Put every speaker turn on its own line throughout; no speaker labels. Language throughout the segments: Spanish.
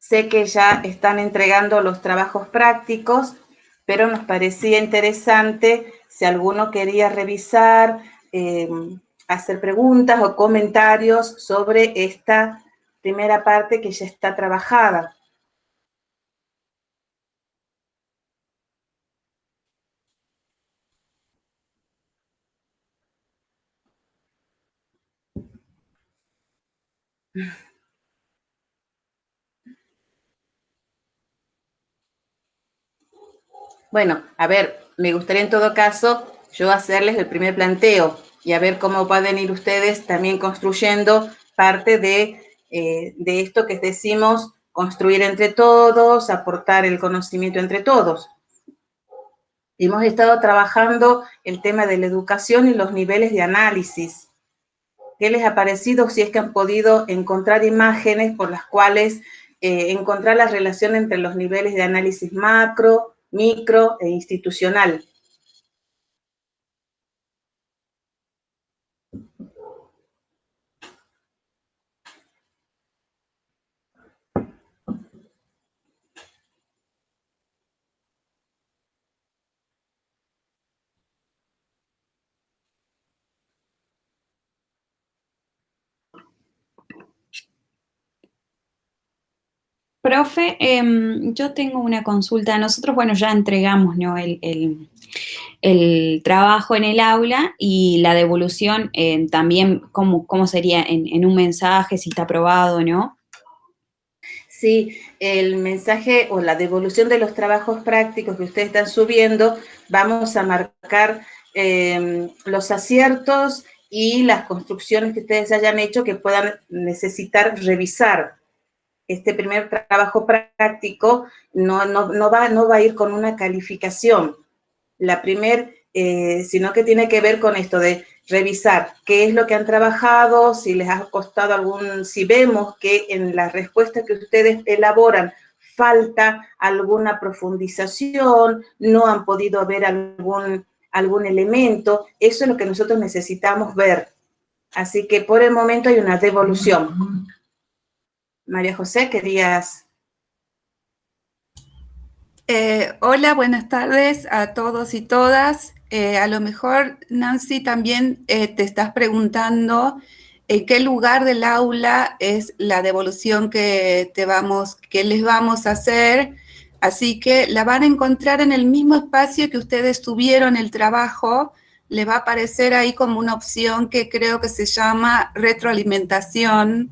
Sé que ya están entregando los trabajos prácticos, pero nos parecía interesante si alguno quería revisar, hacer preguntas o comentarios sobre esta primera parte que ya está trabajada. Bueno, a ver, me gustaría en todo caso yo hacerles el primer planteo y a ver cómo pueden ir ustedes también construyendo parte de esto que decimos construir entre todos, aportar el conocimiento entre todos. Hemos estado trabajando el tema de la educación y los niveles de análisis. ¿Qué les ha parecido si es que han podido encontrar imágenes por las cuales encontrar la relación entre los niveles de análisis macro, micro e institucional?
Profe, yo tengo una consulta. Nosotros, bueno, ya entregamos, ¿no? El trabajo en el aula y la devolución también, ¿cómo sería en un mensaje, si está aprobado o no?
Sí, el mensaje o la devolución de los trabajos prácticos que ustedes están subiendo, vamos a marcar los aciertos y las construcciones que ustedes hayan hecho que puedan necesitar revisar. Este primer trabajo práctico no va a ir con una calificación. Sino que tiene que ver con esto de revisar qué es lo que han trabajado, si les ha costado si vemos que en la respuesta que ustedes elaboran falta alguna profundización, no han podido ver algún elemento, eso es lo que nosotros necesitamos ver. Así que por el momento hay una devolución. María José, querías...
Hola, buenas tardes a todos y todas. A lo mejor, Nancy, también te estás preguntando en qué lugar del aula es la devolución que les vamos a hacer. Así que la van a encontrar en el mismo espacio que ustedes tuvieron el trabajo. Les va a aparecer ahí como una opción que creo que se llama retroalimentación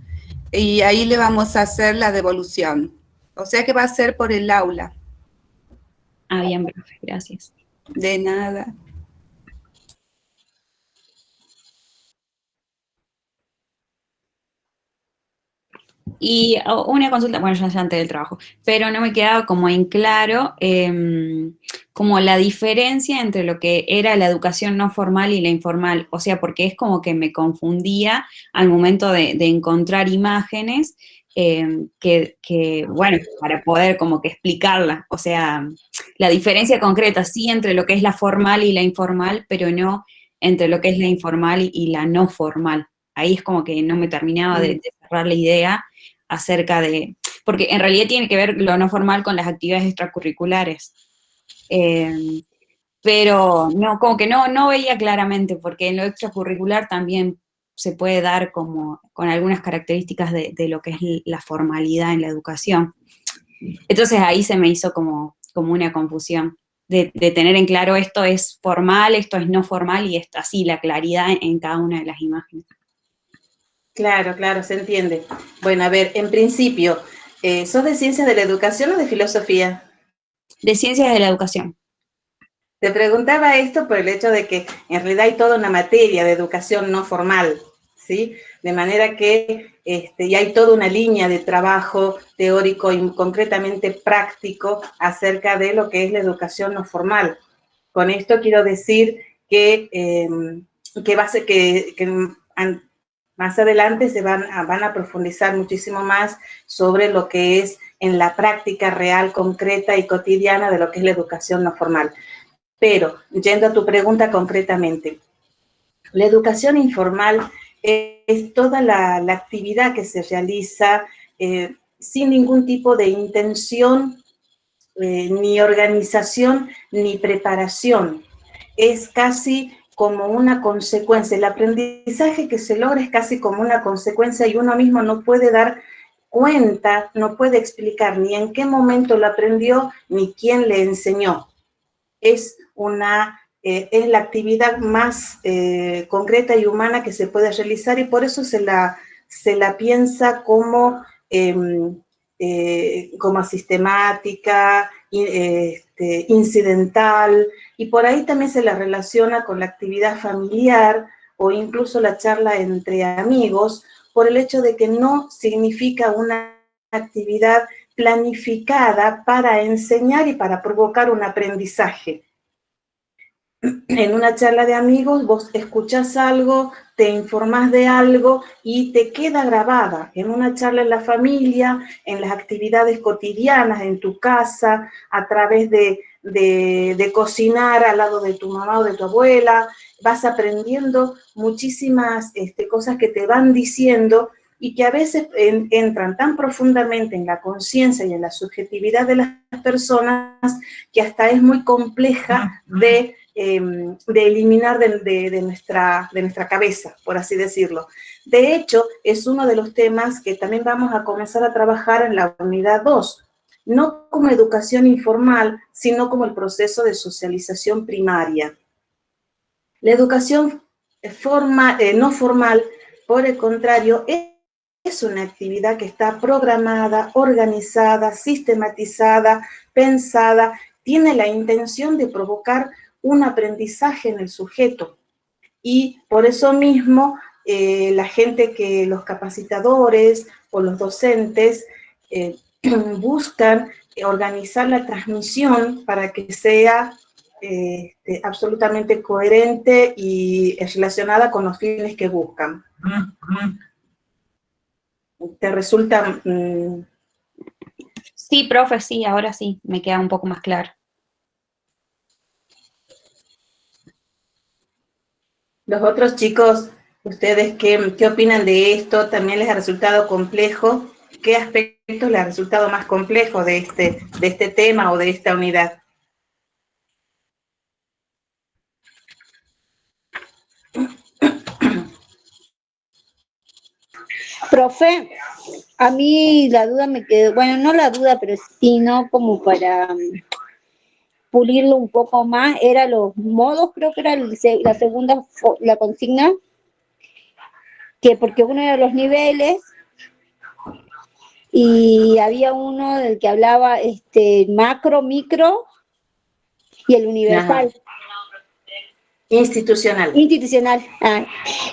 y ahí le vamos a hacer la devolución. O sea que va a ser por el aula.
Ah, bien, profe, gracias.
De nada.
Y una consulta, bueno, ya antes del trabajo, pero no me quedaba como en claro como la diferencia entre lo que era la educación no formal y la informal. O sea, porque es como que me confundía al momento de encontrar imágenes bueno, para poder como que explicarla. O sea, la diferencia concreta, sí, entre lo que es la formal y la informal, pero no entre lo que es la informal y la no formal. Ahí es como que no me terminaba de cerrar la idea acerca de, porque en realidad tiene que ver lo no formal con las actividades extracurriculares. Pero no, como que no veía claramente, porque en lo extracurricular también se puede dar como con algunas características de lo que es la formalidad en la educación. Entonces ahí se me hizo como una confusión de tener en claro esto es formal, esto es no formal y esto así, la claridad en cada una de las imágenes.
Claro, claro, se entiende. Bueno, a ver, en principio, ¿sos de ciencias de la educación o de filosofía?
De ciencias de la educación.
Te preguntaba esto por el hecho de que en realidad hay toda una materia de educación no formal, ¿sí? De manera que y hay toda una línea de trabajo teórico y concretamente práctico acerca de lo que es la educación no formal. Con esto quiero decir que más adelante van a profundizar muchísimo más sobre lo que es en la práctica real, concreta y cotidiana de lo que es la educación no formal. Pero, yendo a tu pregunta concretamente, la educación informal es toda la actividad que se realiza sin ningún tipo de intención, ni organización, ni preparación. Es casi como una consecuencia. El aprendizaje que se logra es casi como una consecuencia y uno mismo no puede dar cuenta, no puede explicar ni en qué momento lo aprendió, ni quién le enseñó. Es la actividad más concreta y humana que se puede realizar y por eso se la piensa como sistemática, incidental, y por ahí también se la relaciona con la actividad familiar o incluso la charla entre amigos, por el hecho de que no significa una actividad planificada para enseñar y para provocar un aprendizaje. En una charla de amigos vos escuchás algo, te informás de algo y te queda grabada. En una charla en la familia, en las actividades cotidianas, en tu casa, a través de cocinar al lado de tu mamá o de tu abuela, vas aprendiendo muchísimas cosas que te van diciendo y que a veces entran tan profundamente en la conciencia y en la subjetividad de las personas que hasta es muy compleja de eliminar de nuestra cabeza, por así decirlo. De hecho, es uno de los temas que también vamos a comenzar a trabajar en la unidad 2, no como educación informal, sino como el proceso de socialización primaria. La educación no formal, por el contrario, es una actividad que está programada, organizada, sistematizada, pensada, tiene la intención de provocar un aprendizaje en el sujeto. Y por eso mismo, los capacitadores o los docentes buscan organizar la transmisión para que sea absolutamente coherente y relacionada con los fines que buscan. ¿Te resulta...?
Sí, profe, sí, ahora sí, me queda un poco más claro.
Los otros chicos, ¿ustedes qué opinan de esto? ¿También les ha resultado complejo? ¿Qué aspectos les ha resultado más complejo de este tema o de esta unidad?
Profe, a mí la duda me quedó, bueno, no la duda, pero sí, ¿no? Como para pulirlo un poco más, era los modos, creo que era la segunda, la consigna, que porque uno era los niveles y había uno del que hablaba macro, micro y el universal.
Ajá. Institucional.
Institucional.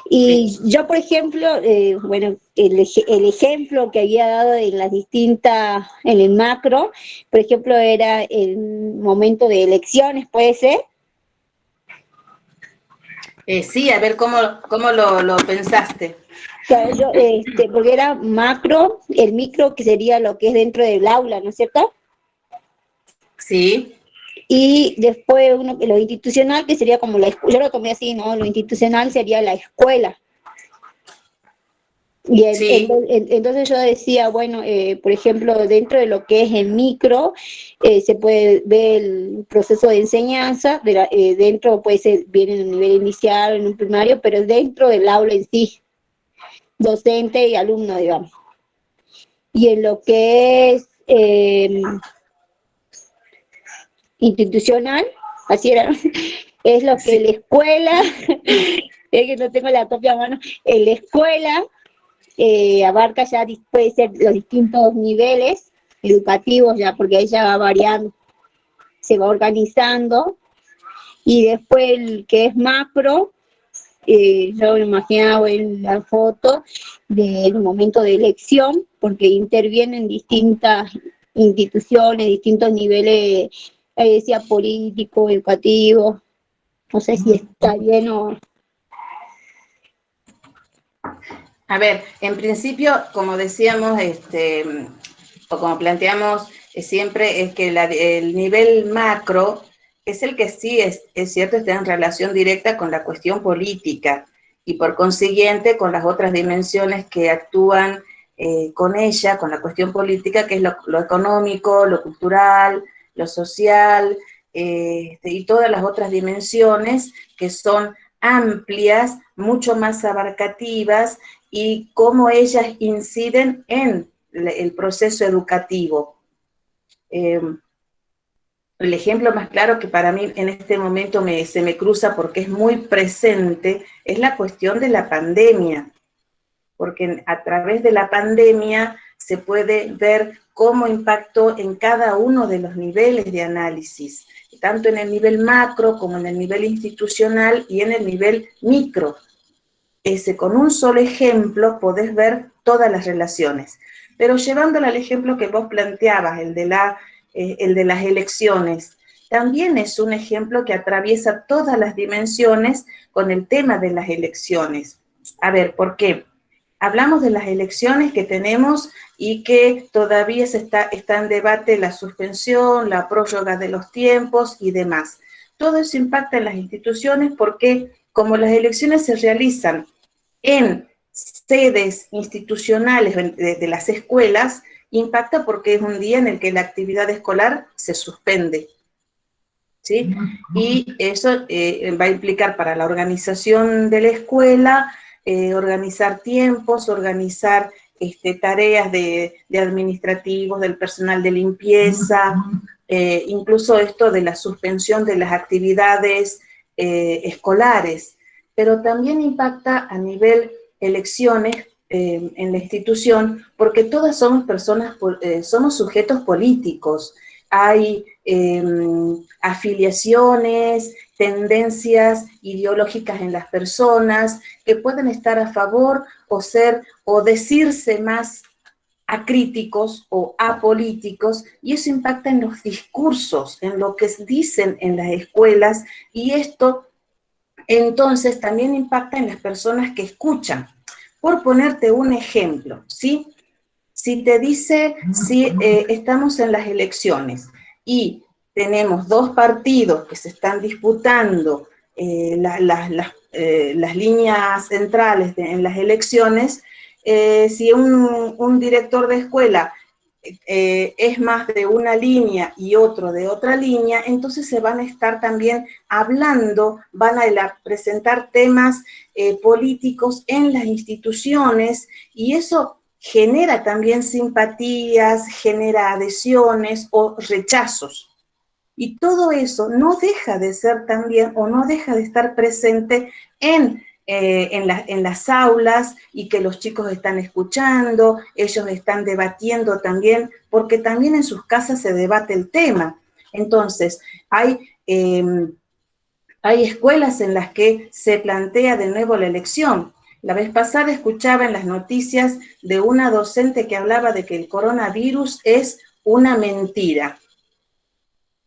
Y
Sí.
yo, por ejemplo, bueno, el ejemplo que había dado en las distintas, en el macro, por ejemplo, era el momento de elecciones, ¿puede ser?
Sí, a ver cómo lo pensaste.
Claro, yo, porque era macro, el micro que sería lo que es dentro del aula, ¿no es cierto?
Sí.
Y después lo institucional, que sería como la escuela, yo lo tomé así, ¿no? Lo institucional sería la escuela. Y
Sí.
entonces yo decía, bueno, por ejemplo, dentro de lo que es el micro, se puede ver el proceso de enseñanza, dentro puede ser bien en un nivel inicial, en un primario, pero dentro del aula en sí, docente y alumno, digamos. Y en lo que es institucional, así era, es lo que
Sí.
la escuela, es que no tengo la copia a mano, en la escuela abarca ya, puede ser los distintos niveles educativos, ya porque ahí ya va variando, se va organizando, y después el que es macro, yo me imaginaba en la foto del momento de elección, porque intervienen distintas instituciones, distintos niveles, decía político, educativo, no sé si está bien o...
A ver, en principio, como decíamos, o como planteamos siempre, es que el nivel macro es el que sí es cierto, está en relación directa con la cuestión política y por consiguiente con las otras dimensiones que actúan con ella, con la cuestión política, que es lo económico, lo cultural, lo social, y todas las otras dimensiones que son amplias, mucho más abarcativas, y cómo ellas inciden en el proceso educativo. El ejemplo más claro que para mí en este momento se me cruza porque es muy presente es la cuestión de la pandemia, porque a través de la pandemia se puede ver cómo impactó en cada uno de los niveles de análisis, tanto en el nivel macro como en el nivel institucional y en el nivel micro. Con un solo ejemplo podés ver todas las relaciones. Pero llevándolo al ejemplo que vos planteabas, el de las elecciones, también es un ejemplo que atraviesa todas las dimensiones con el tema de las elecciones. A ver, ¿por qué? Hablamos de las elecciones que tenemos y que todavía está en debate la suspensión, la prórroga de los tiempos y demás. Todo eso impacta en las instituciones porque como las elecciones se realizan en sedes institucionales de las escuelas, impacta porque es un día en el que la actividad escolar se suspende, ¿sí? Y eso va a implicar para la organización de la escuela, organizar tiempos, organizar tareas de administrativos, del personal de limpieza, incluso esto de la suspensión de las actividades escolares, pero también impacta a nivel elecciones en la institución, porque todas somos personas, somos sujetos políticos. Hay afiliaciones, tendencias ideológicas en las personas que pueden estar a favor o decirse más acríticos o apolíticos, y eso impacta en los discursos, en lo que dicen en las escuelas, y esto entonces también impacta en las personas que escuchan. Por ponerte un ejemplo, ¿sí? Si te dice, si estamos en las elecciones y tenemos dos partidos que se están disputando las líneas centrales en las elecciones, si un director de escuela es más de una línea y otro de otra línea, entonces se van a estar también hablando, van a presentar temas políticos en las instituciones, y eso genera también simpatías, genera adhesiones o rechazos. Y todo eso no deja de ser también, o no deja de estar presente en las aulas, y que los chicos están escuchando, ellos están debatiendo también, porque también en sus casas se debate el tema. Entonces, hay escuelas en las que se plantea de nuevo la elección. La vez pasada escuchaba en las noticias de una docente que hablaba de que el coronavirus es una mentira,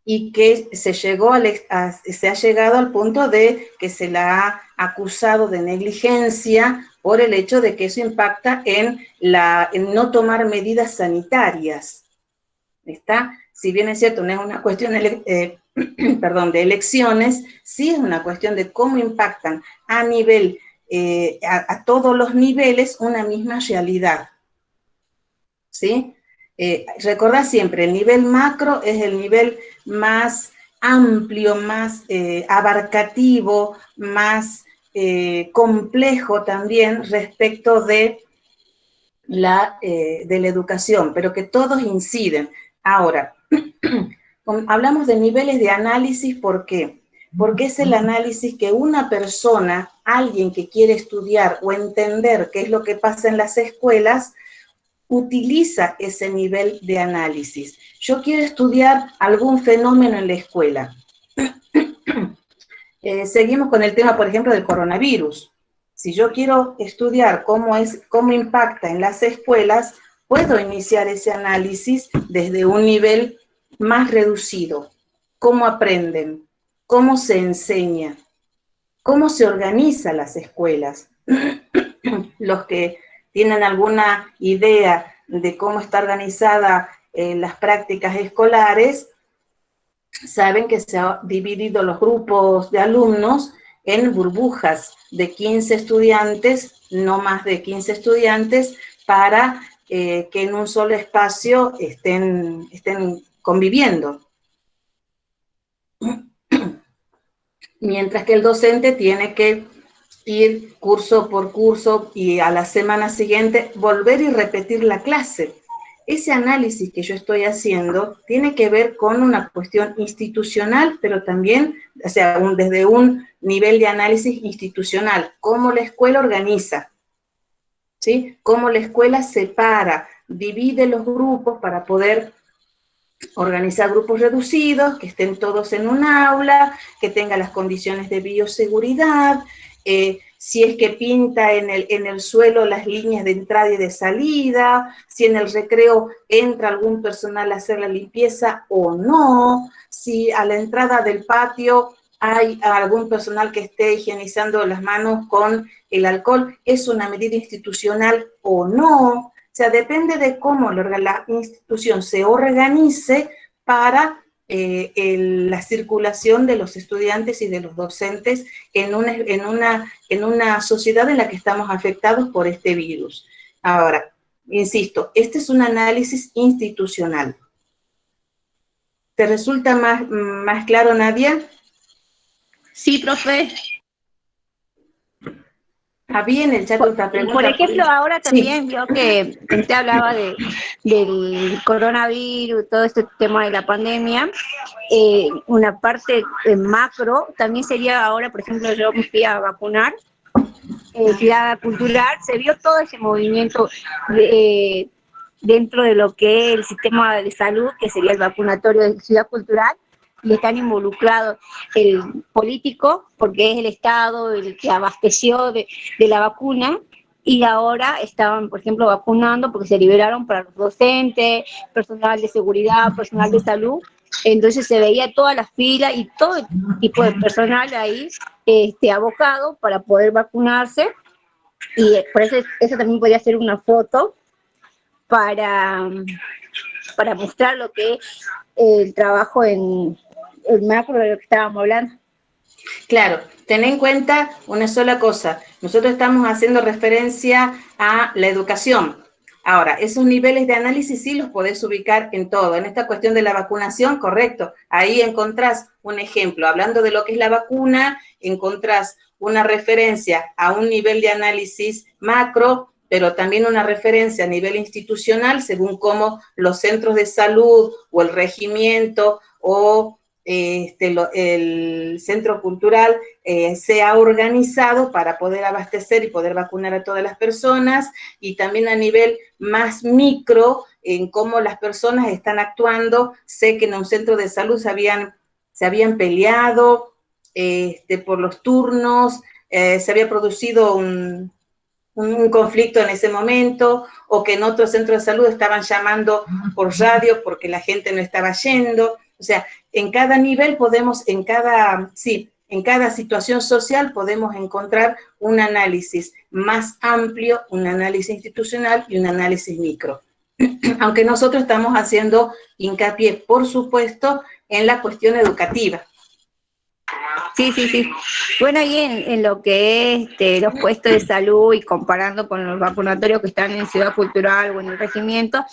y que se ha llegado al punto de que se la ha acusado de negligencia por el hecho de que eso impacta en no tomar medidas sanitarias. ¿Está? Si bien es cierto, no es una cuestión de elecciones, sí es una cuestión de cómo impactan a nivel, a todos los niveles, una misma realidad. ¿Sí? Recordá siempre, el nivel macro es el nivel más amplio, más abarcativo, más complejo también respecto de la educación, pero que todos inciden. Ahora, hablamos de niveles de análisis, ¿por qué? Porque es el análisis que una persona, alguien que quiere estudiar o entender qué es lo que pasa en las escuelas, utiliza ese nivel de análisis. Yo quiero estudiar algún fenómeno en la escuela. Seguimos con el tema, por ejemplo, del coronavirus. Si yo quiero estudiar cómo impacta en las escuelas, puedo iniciar ese análisis desde un nivel más reducido. ¿Cómo aprenden? ¿Cómo se enseña? ¿Cómo se organizan las escuelas? Los que tienen alguna idea de cómo está organizada las prácticas escolares, saben que se han dividido los grupos de alumnos en burbujas de 15 estudiantes, no más de 15 estudiantes, para que en un solo espacio estén conviviendo. Mientras que el docente tiene que ir curso por curso y a la semana siguiente volver y repetir la clase. Ese análisis que yo estoy haciendo tiene que ver con una cuestión institucional, pero también, o sea, desde un nivel de análisis institucional, cómo la escuela organiza, ¿sí? Cómo la escuela separa, divide los grupos para poder organizar grupos reducidos, que estén todos en un aula, que tenga las condiciones de bioseguridad, si es que pinta en el suelo las líneas de entrada y de salida, si en el recreo entra algún personal a hacer la limpieza o no, si a la entrada del patio hay algún personal que esté higienizando las manos con el alcohol, ¿es una medida institucional o no? O sea, depende de cómo la institución se organice para la circulación de los estudiantes y de los docentes en una sociedad en la que estamos afectados por este virus. Ahora, insisto, este es un análisis institucional. ¿Te resulta más claro, Nadia?
Sí, profe.
Había en el chat otra pregunta.
Por ejemplo, ahora también
Sí.
vio que usted hablaba del coronavirus, todo este tema de la pandemia. Una parte macro también sería ahora, por ejemplo, yo me fui a vacunar, Ciudad Cultural, se vio todo ese movimiento dentro de lo que es el sistema de salud, que sería el vacunatorio de Ciudad Cultural, y están involucrados el político, porque es el Estado el que abasteció de la vacuna, y ahora estaban, por ejemplo, vacunando porque se liberaron para los docentes, personal de seguridad, personal de salud. Entonces se veía toda la fila y todo tipo de personal ahí abocado para poder vacunarse, y por eso también podría ser una foto para mostrar lo que es el trabajo en el macro de lo que estábamos hablando.
Claro, ten en cuenta una sola cosa. Nosotros estamos haciendo referencia a la educación. Ahora, esos niveles de análisis sí los podés ubicar en todo. En esta cuestión de la vacunación, correcto. Ahí encontrás un ejemplo. Hablando de lo que es la vacuna, encontrás una referencia a un nivel de análisis macro, pero también una referencia a nivel institucional, según cómo los centros de salud o el regimiento o el centro cultural se ha organizado para poder abastecer y poder vacunar a todas las personas, y también a nivel más micro en cómo las personas están actuando. Sé que en un centro de salud se habían peleado por los turnos, se había producido un conflicto en ese momento, o que en otro centro de salud estaban llamando por radio porque la gente no estaba yendo. O sea, en cada nivel en cada situación social podemos encontrar un análisis más amplio, un análisis institucional y un análisis micro. Aunque nosotros estamos haciendo hincapié, por supuesto, en la cuestión educativa.
Sí. Bueno, y en lo que es los puestos de salud, y comparando con los vacunatorios que están en Ciudad Cultural o en el regimiento,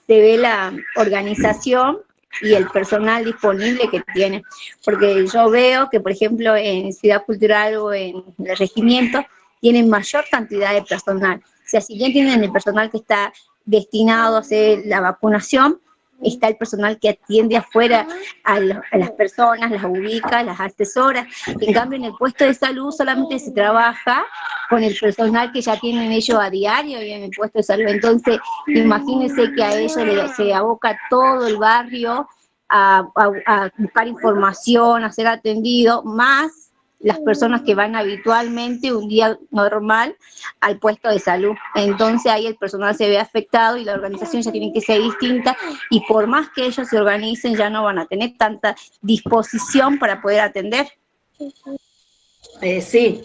se ve la organización y el personal disponible que tiene. Porque yo veo que, por ejemplo, en Ciudad Cultural o en el regimiento tienen mayor cantidad de personal. O sea, si bien tienen el personal que está destinado a hacer la vacunación, está el personal que atiende afuera a las personas, las ubica, las asesora. En cambio, en el puesto de salud solamente se trabaja con el personal que ya tienen ellos a diario y en el puesto de salud. Entonces, imagínense que a ellos se aboca todo el barrio a buscar información, a ser atendido, más las personas que van habitualmente un día normal al puesto de salud. Entonces ahí el personal se ve afectado y la organización ya tiene que ser distinta, y por más que ellos se organicen ya no van a tener tanta disposición para poder atender.
Sí,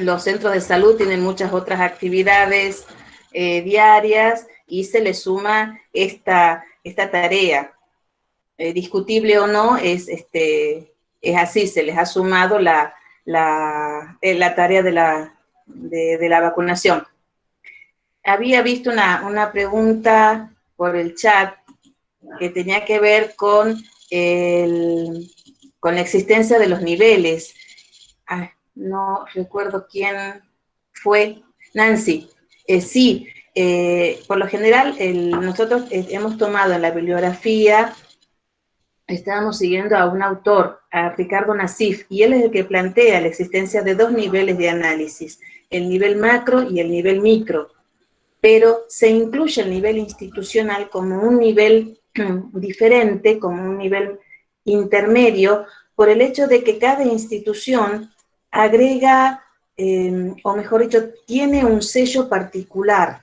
los centros de salud tienen muchas otras actividades diarias, y se les suma esta tarea. Discutible o no, es así, se les ha sumado la tarea de la vacunación. había visto una pregunta por el chat que tenía que ver con la existencia de los niveles. No recuerdo quién fue. Nancy. Sí, por lo general nosotros hemos tomado en la bibliografía, estábamos siguiendo a un autor, a Ricardo Nassif, y él es el que plantea la existencia de dos niveles de análisis, el nivel macro y el nivel micro, pero se incluye el nivel institucional como un nivel diferente, como un nivel intermedio, por el hecho de que cada institución agrega, o mejor dicho, tiene un sello particular.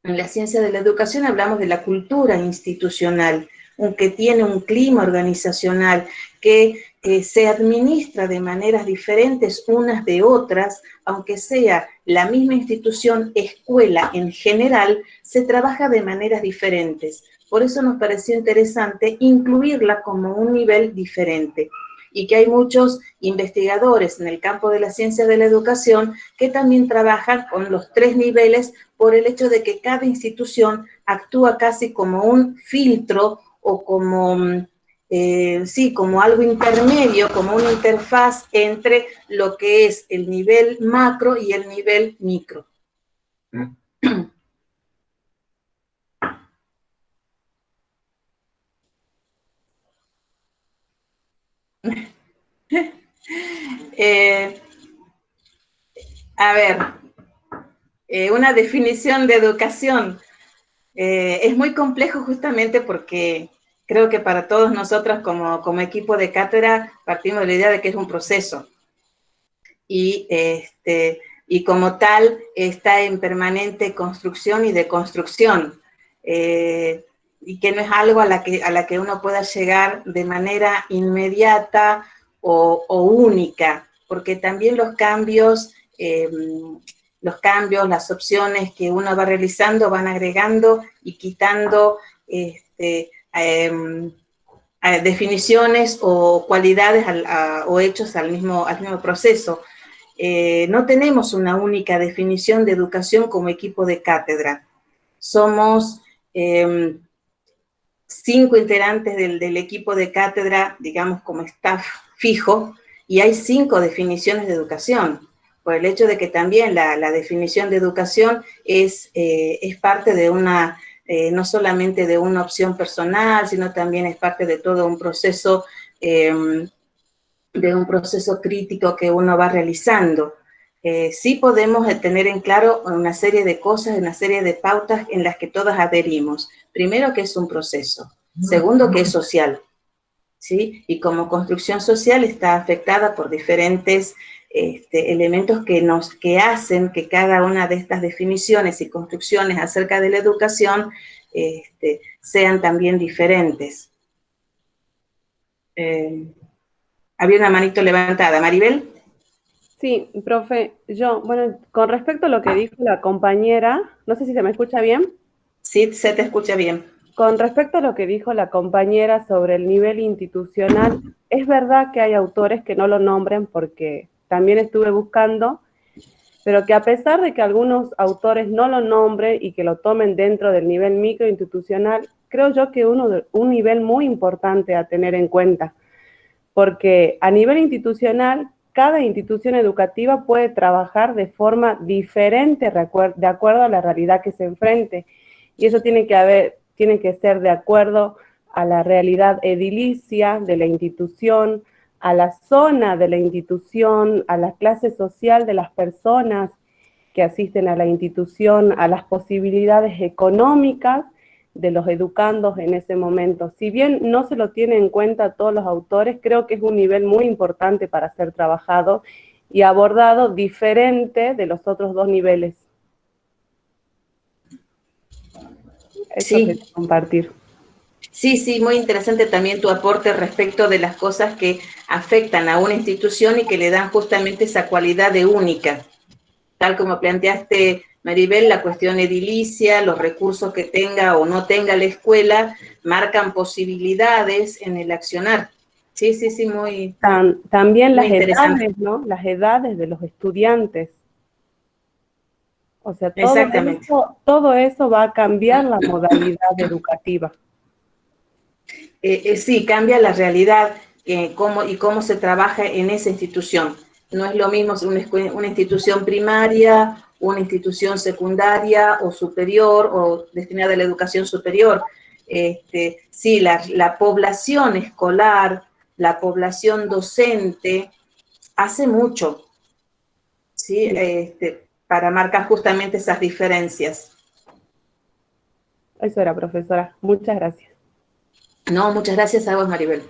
En la ciencia de la educación hablamos de la cultura institucional, que tiene un clima organizacional, que se administra de maneras diferentes unas de otras, aunque sea la misma institución, escuela en general, se trabaja de maneras diferentes. Por eso nos pareció interesante incluirla como un nivel diferente. Y que hay muchos investigadores en el campo de la ciencia de la educación que también trabajan con los tres niveles por el hecho de que cada institución actúa casi como un filtro o como, sí, como algo intermedio, como una interfaz entre lo que es el nivel macro y el nivel micro. A ver, una definición de educación. Es muy complejo justamente porque creo que para todos nosotros como equipo de cátedra partimos de la idea de que es un proceso. Y como tal está en permanente construcción y deconstrucción. Y que no es algo a la que uno pueda llegar de manera inmediata o única, porque también los cambios, las opciones que uno va realizando van agregando y quitando definiciones o cualidades o hechos al mismo proceso. No tenemos una única definición de educación como equipo de cátedra. Somos 5 integrantes del equipo de cátedra, digamos, como staff fijo, y hay 5 definiciones de educación, por el hecho de que también la definición de educación es parte de una, no solamente de una opción personal, sino también es parte de todo un proceso, crítico que uno va realizando. Sí podemos tener en claro una serie de cosas, una serie de pautas en las que todas adherimos. Primero, que es un proceso. Segundo, que es social, ¿sí? Y como construcción social está afectada por diferentes elementos que hacen que cada una de estas definiciones y construcciones acerca de la educación sean también diferentes. Había una manito levantada. ¿Maribel?
Sí, profe, bueno, con respecto a lo que dijo la compañera, no sé si se me escucha bien.
Sí, se te escucha bien.
Con respecto a lo que dijo la compañera sobre el nivel institucional, es verdad que hay autores que no lo nombren porque también estuve buscando, pero que a pesar de que algunos autores no lo nombren y que lo tomen dentro del nivel microinstitucional, creo yo que un nivel muy importante a tener en cuenta, porque a nivel institucional, cada institución educativa puede trabajar de forma diferente de acuerdo a la realidad que se enfrente, y eso tiene que ser de acuerdo a la realidad edilicia de la institución, a la zona de la institución, a la clase social de las personas que asisten a la institución, a las posibilidades económicas de los educandos en ese momento. Si bien no se lo tienen en cuenta todos los autores, creo que es un nivel muy importante para ser trabajado y abordado diferente de los otros dos niveles. Eso
sí.
quería compartir.
Sí, muy interesante también tu aporte respecto de las cosas que afectan a una institución y que le dan justamente esa cualidad de única. Tal como planteaste, Maribel, la cuestión edilicia, los recursos que tenga o no tenga la escuela, marcan posibilidades en el accionar. Sí, muy
También
muy
las
interesante.
edades, ¿no? Las edades de los estudiantes. O sea,
Exactamente.
todo eso va a cambiar la modalidad educativa.
Sí, cambia la realidad cómo se trabaja en esa institución. No es lo mismo una institución primaria, una institución secundaria o superior o destinada a la educación superior. Sí, la población escolar, la población docente, hace mucho, ¿sí?
Sí,
Para marcar justamente esas diferencias.
eso era, profesora. Muchas gracias.
No, muchas gracias a vos, Maribel.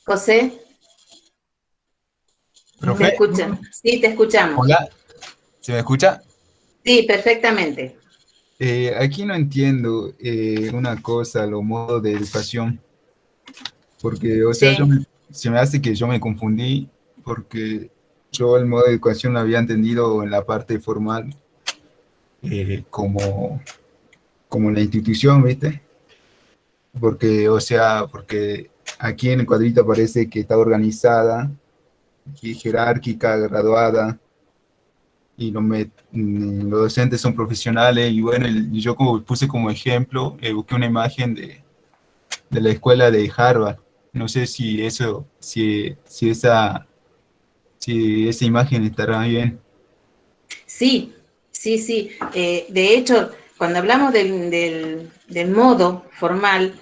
José, ¿me
Profe,
escuchan? Sí, te escuchamos.
hola, ¿se me escucha?
Sí, perfectamente.
Aquí no entiendo una cosa, los modos de educación, porque, o sea,
Sí,
se me hace que yo me confundí, porque yo el modo de educación lo había entendido en la parte formal, como la institución, ¿viste? Porque, o sea, porque aquí en el cuadrito parece que está organizada, y jerárquica, graduada, y los docentes son profesionales y bueno, y yo como puse como ejemplo, busqué una imagen de la escuela de Harvard. No sé si eso, si esa imagen estará bien.
sí, sí, sí. De hecho, cuando hablamos del modo formal,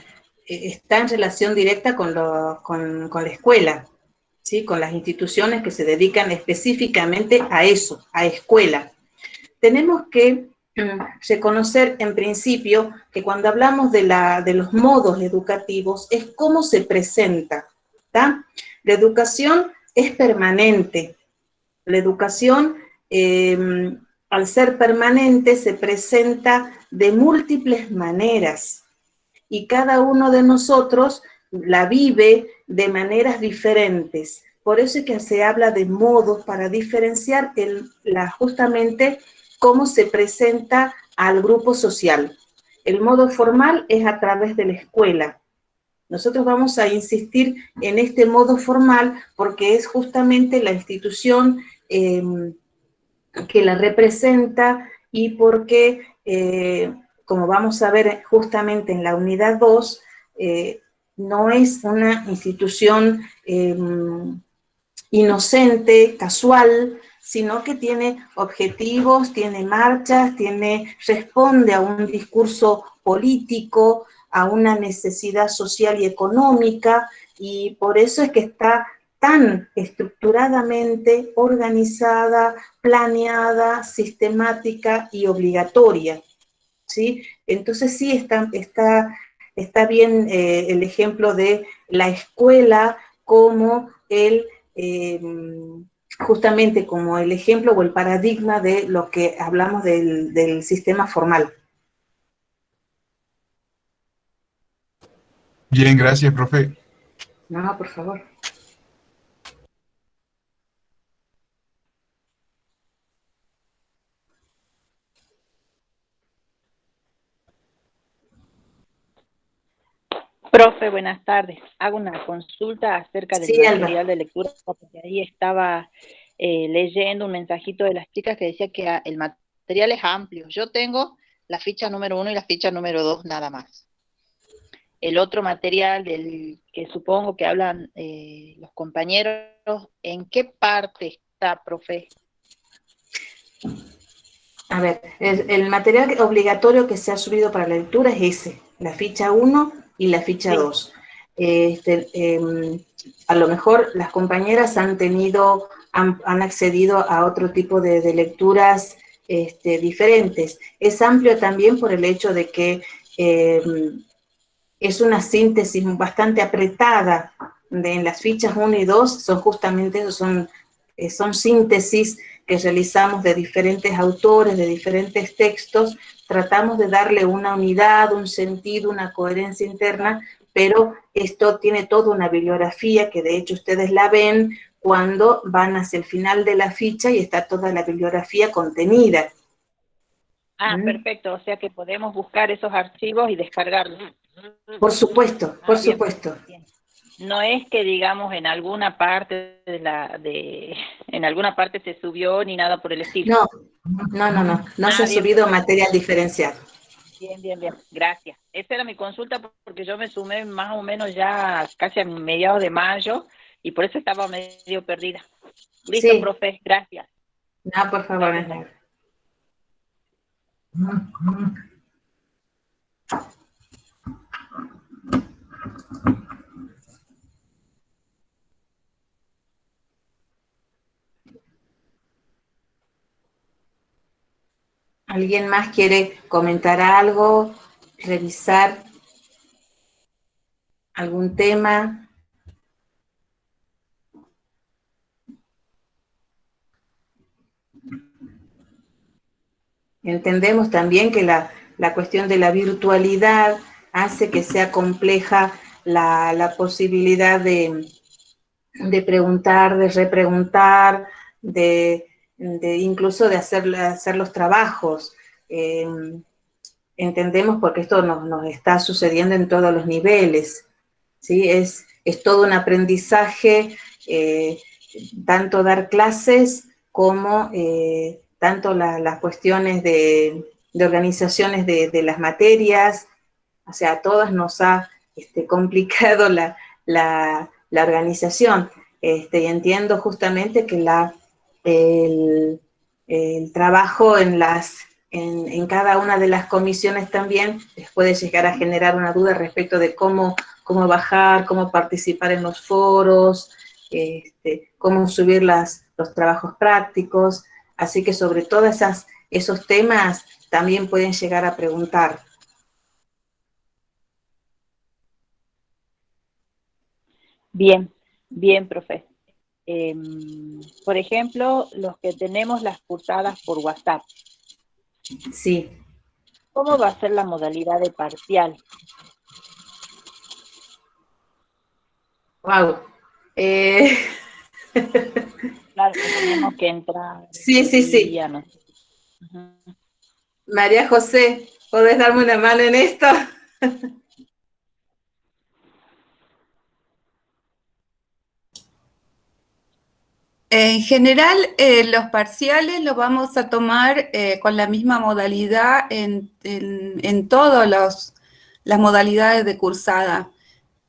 está en relación directa con la escuela, ¿sí? Con las instituciones que se dedican específicamente a eso, a escuela. Tenemos que reconocer en principio que cuando hablamos de los modos educativos es cómo se presenta, ¿tá? La educación es permanente. La educación, al ser permanente, se presenta de múltiples maneras y cada uno de nosotros la vive de maneras diferentes. Por eso es que se habla de modos para diferenciar justamente cómo se presenta al grupo social. El modo formal es a través de la escuela. Nosotros vamos a insistir en este modo formal porque es justamente la institución que la representa y porque, como vamos a ver justamente en la unidad 2, no es una institución inocente, casual, sino que tiene objetivos, tiene marchas, responde a un discurso político, a una necesidad social y económica, y por eso es que está tan estructuradamente organizada, planeada, sistemática y obligatoria, ¿sí? Entonces sí está bien el ejemplo de la escuela como eh, justamente como el ejemplo o el paradigma de lo que hablamos del sistema formal.
Bien, gracias, profe.
No, por favor.
Profe, buenas tardes. Hago una consulta acerca del
Sí, Alba.
material de lectura, porque ahí estaba leyendo un mensajito de las chicas que decía que el material es amplio. Yo tengo la ficha número 1 y la ficha número 2 nada más. El otro material del que supongo que hablan los compañeros, ¿en qué parte está, profe?
A ver, el material obligatorio que se ha subido para la lectura es ese, la ficha 1 y la ficha
Sí.
2. A lo mejor las compañeras han accedido a otro tipo de lecturas diferentes. Es amplio también por el hecho de que es una síntesis bastante apretada en las fichas 1 y 2, son justamente eso, son síntesis que realizamos de diferentes autores, de diferentes textos, tratamos de darle una unidad, un sentido, una coherencia interna, pero esto tiene toda una bibliografía que de hecho ustedes la ven cuando van hacia el final de la ficha y está toda la bibliografía contenida.
Ah, perfecto, o sea que podemos buscar esos archivos y descargarlos.
Por supuesto, por
Bien,
supuesto.
bien. No es que digamos en alguna parte en alguna parte se subió ni nada por el estilo.
No se ha
Bien,
subido
perfecto.
material diferenciado.
Bien, bien, bien. Gracias. Esa era mi consulta porque yo me sumé más o menos ya casi a mediados de mayo y por eso estaba medio perdida. Listo,
Sí,
profe. Gracias.
no, por favor.
Gracias, gracias.
¿Alguien más quiere comentar algo, revisar algún tema? Entendemos también que la cuestión de la virtualidad hace que sea compleja la posibilidad de preguntar, de repreguntar, incluso de hacer los trabajos. Entendemos porque esto nos está sucediendo en todos los niveles, ¿sí? Es todo un aprendizaje, tanto dar clases como tanto las cuestiones de organizaciones de las materias, o sea, a todas nos ha complicado la organización. Y entiendo justamente que el trabajo en cada una de las comisiones también les puede llegar a generar una duda respecto de cómo bajar, cómo participar en los foros, cómo subir los trabajos prácticos. Así que sobre todos esos temas también pueden llegar a preguntar.
Bien, bien, profe. Por ejemplo, los que tenemos las cursadas por WhatsApp.
Sí.
¿Cómo va a ser la modalidad de parcial?
Wow.
Claro, tenemos que entrar.
Sí.
No sé. Uh-huh.
María José, ¿podés darme una mano en esto?
En general, los parciales los vamos a tomar con la misma modalidad en todas las modalidades de cursada.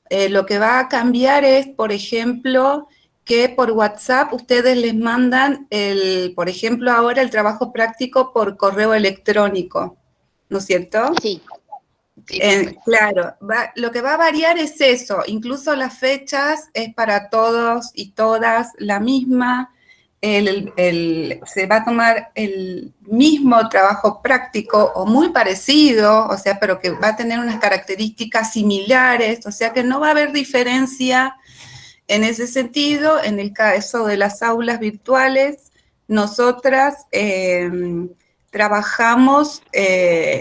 Lo que va a cambiar es, por ejemplo, que por WhatsApp ustedes les mandan, por ejemplo, ahora el trabajo práctico por correo electrónico, ¿no es cierto?
Sí.
Claro, lo que va a variar es eso, incluso las fechas es para todos y todas la misma, se va a tomar el mismo trabajo práctico o muy parecido, o sea, pero que va a tener unas características similares, o sea que no va a haber diferencia en ese sentido. En el caso de las aulas virtuales, nosotras trabajamos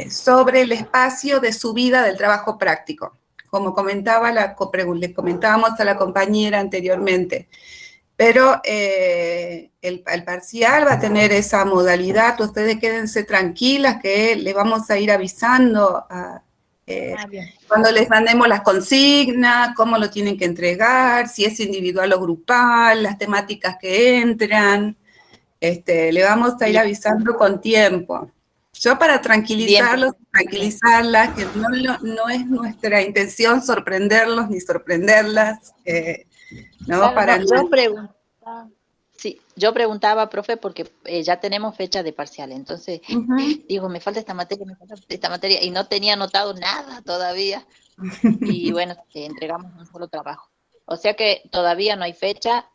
sobre el espacio de subida del trabajo práctico. Como comentaba le comentábamos a la compañera anteriormente. Pero el parcial va a tener esa modalidad. Ustedes quédense tranquilas que le vamos a ir avisando cuando les mandemos las consignas, cómo lo tienen que entregar, si es individual o grupal, las temáticas que entran. Le vamos a ir avisando con tiempo. Yo para tranquilizarlos, tranquilizarlas, que no es nuestra intención sorprenderlos ni sorprenderlas, ¿no?
Claro, no, yo preguntaba, profe, porque ya tenemos fecha de parcial, entonces digo, me falta esta materia, y no tenía anotado nada todavía, y bueno, entregamos un solo trabajo. O sea que todavía no hay fecha,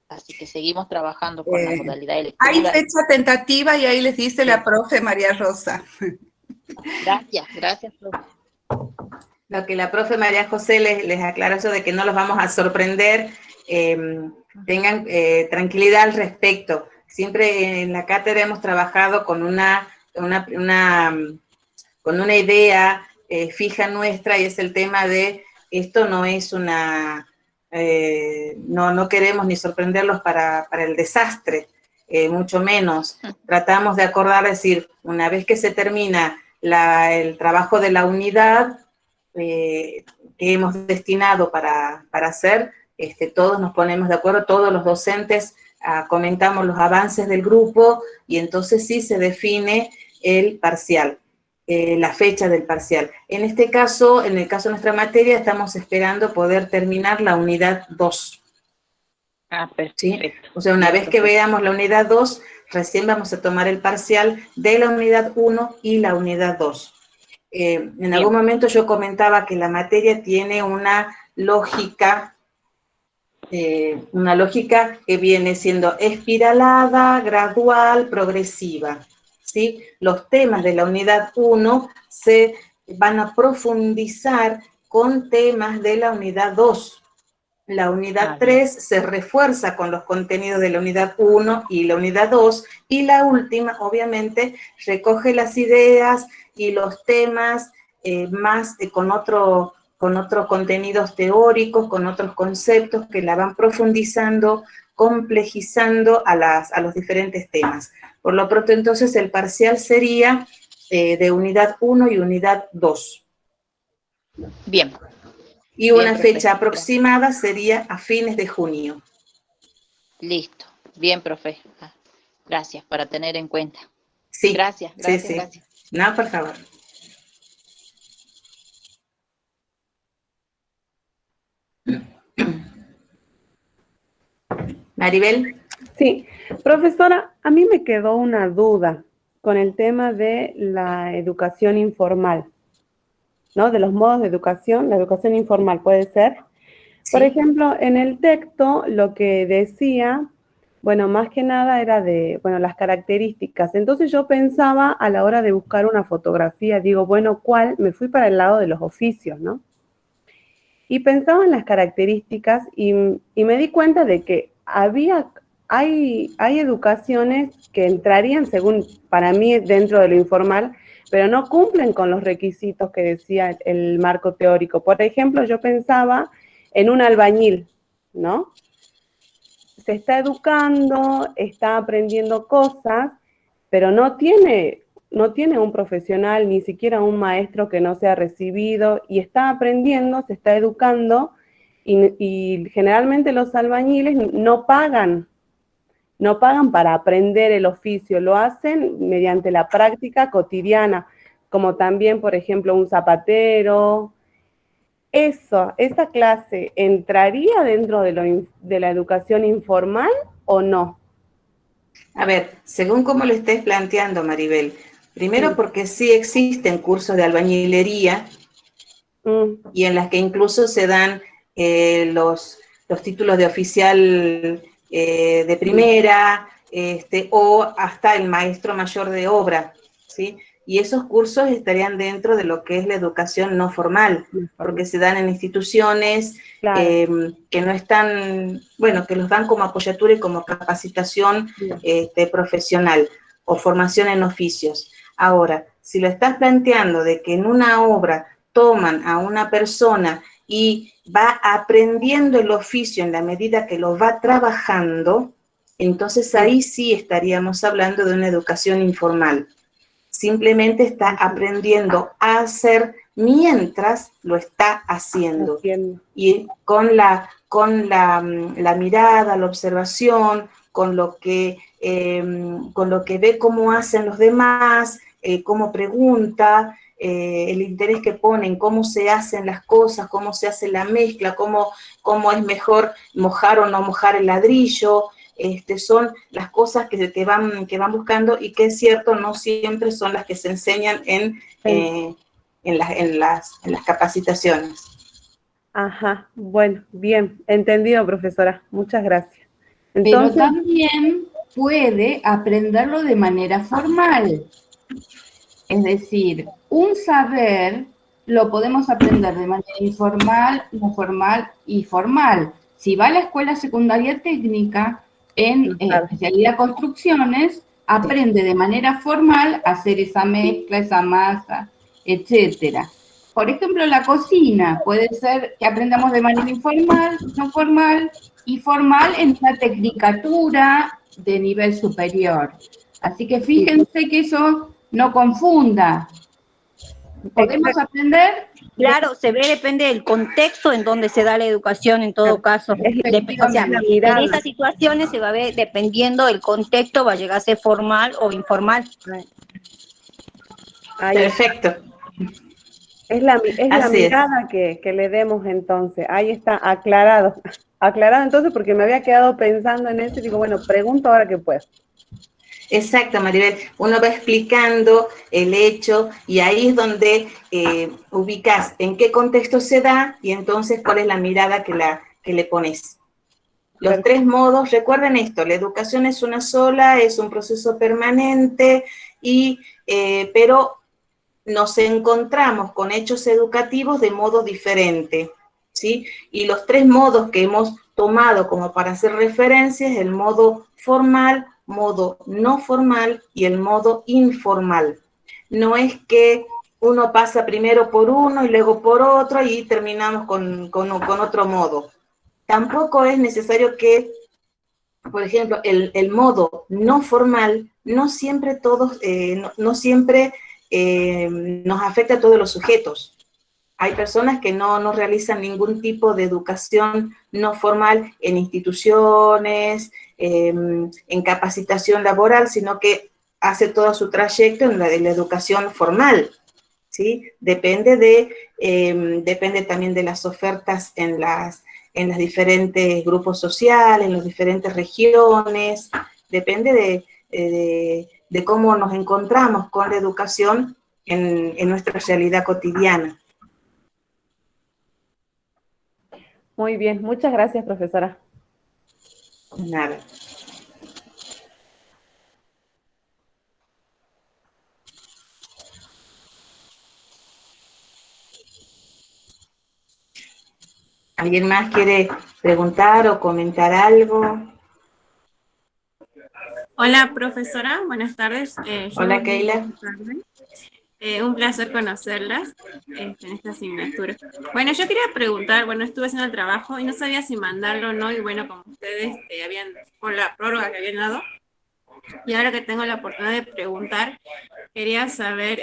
así que seguimos trabajando con la modalidad de lectura.
Hay fecha tentativa y ahí les dice la profe María Rosa.
Gracias, profe.
Lo que la profe María José les aclaró eso de que no los vamos a sorprender, tengan tranquilidad al respecto. Siempre en la cátedra hemos trabajado con una idea fija nuestra, y es el tema de esto no es no queremos ni sorprenderlos para el desastre. mucho menos. Tratamos de acordar, decir, una vez que se termina el trabajo de la unidad que hemos destinado para hacer, todos nos ponemos de acuerdo, todos los docentes comentamos los avances del grupo y entonces sí se define el parcial, la fecha del parcial. En este caso, en el caso de nuestra materia, estamos esperando poder terminar la unidad 2.
Perfecto.
¿Sí? O sea, una vez que veamos la unidad 2, recién vamos a tomar el parcial de la unidad 1 y la unidad 2. En algún momento yo comentaba que la materia tiene una lógica que viene siendo espiralada, gradual, progresiva, ¿sí? Los temas de la unidad 1 se van a profundizar con temas de la unidad 2. La unidad 3 se refuerza con los contenidos de la unidad 1 y la unidad 2, y la última, obviamente, recoge las ideas y los temas más con otros contenidos teóricos, con otros conceptos que la van profundizando, complejizando a los diferentes temas. Por lo pronto, entonces, el parcial sería de unidad 1 y unidad 2.
Bien.
Y una fecha aproximada sería a fines de junio.
Listo. Bien, profe. Gracias, para tener en cuenta.
Sí.
Gracias.
Sí. No, por favor. Maribel.
Sí, profesora, a mí me quedó una duda con el tema de la educación informal, ¿no? De los modos de educación, la educación informal puede ser. Sí. Por ejemplo, en el texto lo que decía, bueno, más que nada era de, bueno, las características. Entonces yo pensaba a la hora de buscar una fotografía, digo, bueno, ¿cuál? Me fui para el lado de los oficios, ¿no? Y pensaba en las características y me di cuenta de que hay educaciones que entrarían, según para mí, dentro de lo informal, pero no cumplen con los requisitos que decía el marco teórico. Por ejemplo, yo pensaba en un albañil, ¿no? Se está educando, está aprendiendo cosas, pero no tiene un profesional, ni siquiera un maestro que no sea recibido, y está aprendiendo, se está educando, y generalmente los albañiles no pagan para aprender el oficio, lo hacen mediante la práctica cotidiana, como también, por ejemplo, un zapatero. ¿Esa clase entraría dentro de la educación informal o no?
A ver, según cómo lo estés planteando, Maribel, primero porque sí existen cursos de albañilería y en las que incluso se dan los títulos de oficial de primera o hasta el maestro mayor de obra, ¿sí? Y esos cursos estarían dentro de lo que es la educación no formal, porque se dan en instituciones que no están, bueno, que los dan como apoyatura y como capacitación profesional o formación en oficios. Ahora, si lo estás planteando de que en una obra toman a una persona y va aprendiendo el oficio en la medida que lo va trabajando, entonces ahí sí estaríamos hablando de una educación informal. Simplemente está aprendiendo a hacer mientras lo está haciendo. Y con la mirada, la observación, con lo que ve cómo hacen los demás, cómo pregunta, el interés que ponen, cómo se hacen las cosas, cómo se hace la mezcla, cómo es mejor mojar o no mojar el ladrillo. Son las cosas que van buscando y que es cierto, no siempre son las que se enseñan en las capacitaciones.
Ajá, bueno, bien, entendido, profesora, muchas gracias. Entonces,
pero también puede aprenderlo de manera formal, es decir, un saber lo podemos aprender de manera informal, no formal y formal. Si va a la escuela secundaria técnica, en especialidad construcciones, aprende de manera formal a hacer esa mezcla, esa masa, etcétera. Por ejemplo, la cocina, puede ser que aprendamos de manera informal, no formal, y formal en la tecnicatura de nivel superior. Así que fíjense que eso no confunda. Podemos aprender.
Claro, se ve, depende del contexto en donde se da la educación en todo caso. O sea, en esas situaciones se va a ver, dependiendo del contexto, va a llegar a ser formal o informal.
Perfecto.
Es la
Así es.
mirada que le demos entonces. Ahí está, aclarado. Aclarado entonces porque me había quedado pensando en eso y digo, bueno, pregunto ahora que puedo.
Exacto, Maribel. Uno va explicando el hecho y ahí es donde ubicas en qué contexto se da y entonces cuál es la mirada que le pones. Los tres modos, recuerden esto, la educación es una sola, es un proceso permanente, pero nos encontramos con hechos educativos de modo diferente, ¿sí? Y los tres modos que hemos tomado como para hacer referencia es el modo formal, modo no formal y el modo informal. No es que uno pasa primero por uno y luego por otro y terminamos con otro modo. Tampoco es necesario que, por ejemplo, el modo no formal, no siempre no siempre nos afecta a todos los sujetos. Hay personas que no realizan ningún tipo de educación no formal en instituciones, en capacitación laboral, sino que hace todo su trayecto en la educación formal, ¿sí? Depende también de las ofertas en los diferentes grupos sociales, en las diferentes regiones, depende de cómo nos encontramos con la educación en nuestra realidad cotidiana.
Muy bien, muchas gracias, profesora.
Nada. ¿Alguien más quiere preguntar o comentar algo?
Hola, profesora, buenas tardes.
Hola, Keila.
Un placer conocerlas en esta asignatura. Bueno, yo quería preguntar, bueno, estuve haciendo el trabajo y no sabía si mandarlo o no, y bueno, como ustedes con la prórroga que habían dado, y ahora que tengo la oportunidad de preguntar, quería saber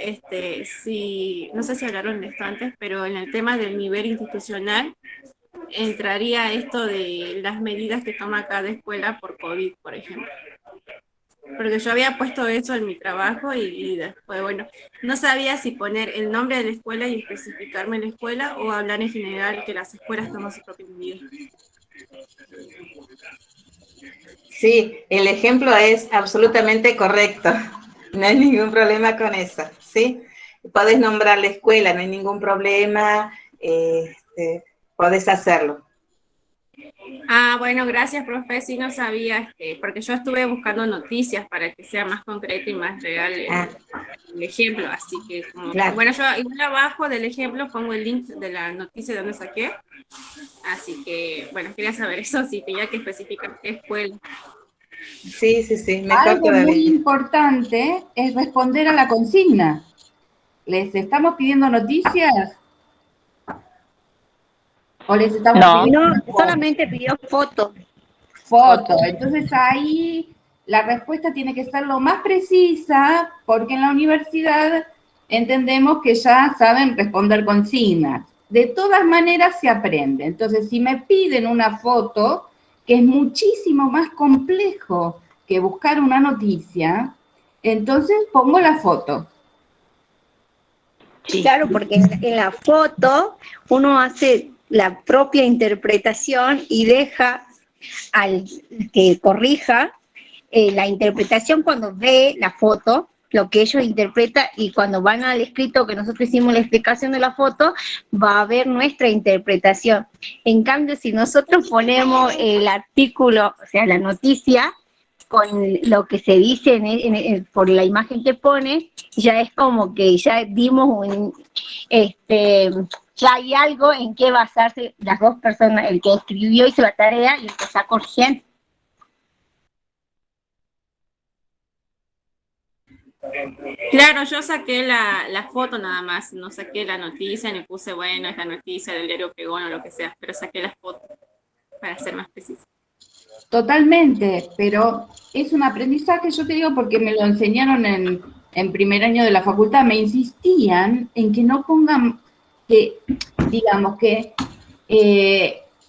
si, no sé si hablaron de esto antes, pero en el tema del nivel institucional, entraría esto de las medidas que toma cada escuela por COVID, por ejemplo. Porque yo había puesto eso en mi trabajo y después, bueno, no sabía si poner el nombre de la escuela y especificarme la escuela o hablar en general que las escuelas toman sus propias medidas.
Sí, el ejemplo es absolutamente correcto. No hay ningún problema con eso, ¿sí? Podés nombrar la escuela, no hay ningún problema, podés hacerlo.
Ah, bueno, gracias, profe. Sí, no sabía, porque yo estuve buscando noticias para que sea más concreto y más real el ejemplo, así que,
claro.
Bueno, yo igual abajo del ejemplo pongo el link de la noticia de donde saqué, así que, bueno, quería saber eso, si tenía que especificar qué escuela.
Sí, mejor
Algo
todavía.
muy importante es responder a la consigna. ¿Les estamos pidiendo noticias? ¿O les estamos pidiendo
Solamente pidió foto.
Foto. Entonces ahí la respuesta tiene que ser lo más precisa, porque en la universidad entendemos que ya saben responder consignas. De todas maneras se aprende. Entonces, si me piden una foto, que es muchísimo más complejo que buscar una noticia, entonces pongo la foto.
Claro, porque en la foto uno hace la propia interpretación y deja al que corrija la interpretación cuando ve la foto, lo que ellos interpretan, y cuando van al escrito que nosotros hicimos la explicación de la foto, va a ver nuestra interpretación. En cambio, si nosotros ponemos el artículo, o sea, la noticia, con lo que se dice por la imagen que pone, ya es como que ya dimos ya hay algo en qué basarse las dos personas, el que escribió hizo la tarea y el que está corrigiendo.
Claro, yo saqué la foto nada más, no saqué la noticia, ni puse, bueno, es la noticia del diario Pegón o lo que sea, pero saqué la foto para ser más preciso.
Totalmente, pero es un aprendizaje, yo te digo, porque me lo enseñaron en primer año de la facultad, me insistían en que no pongan, que digamos que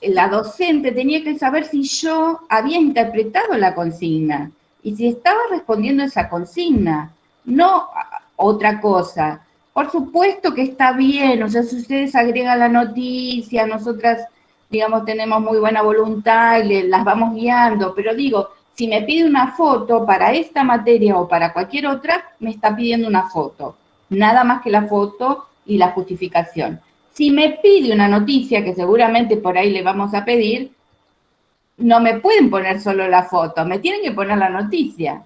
la docente tenía que saber si yo había interpretado la consigna y si estaba respondiendo esa consigna, no otra cosa. Por supuesto que está bien, o sea, si ustedes agregan la noticia, nosotras, digamos, tenemos muy buena voluntad y las vamos guiando, pero digo, si me pide una foto para esta materia o para cualquier otra, me está pidiendo una foto, nada más que la foto y la justificación. Si me pide una noticia, que seguramente por ahí le vamos a pedir, no me pueden poner solo la foto, me tienen que poner la noticia,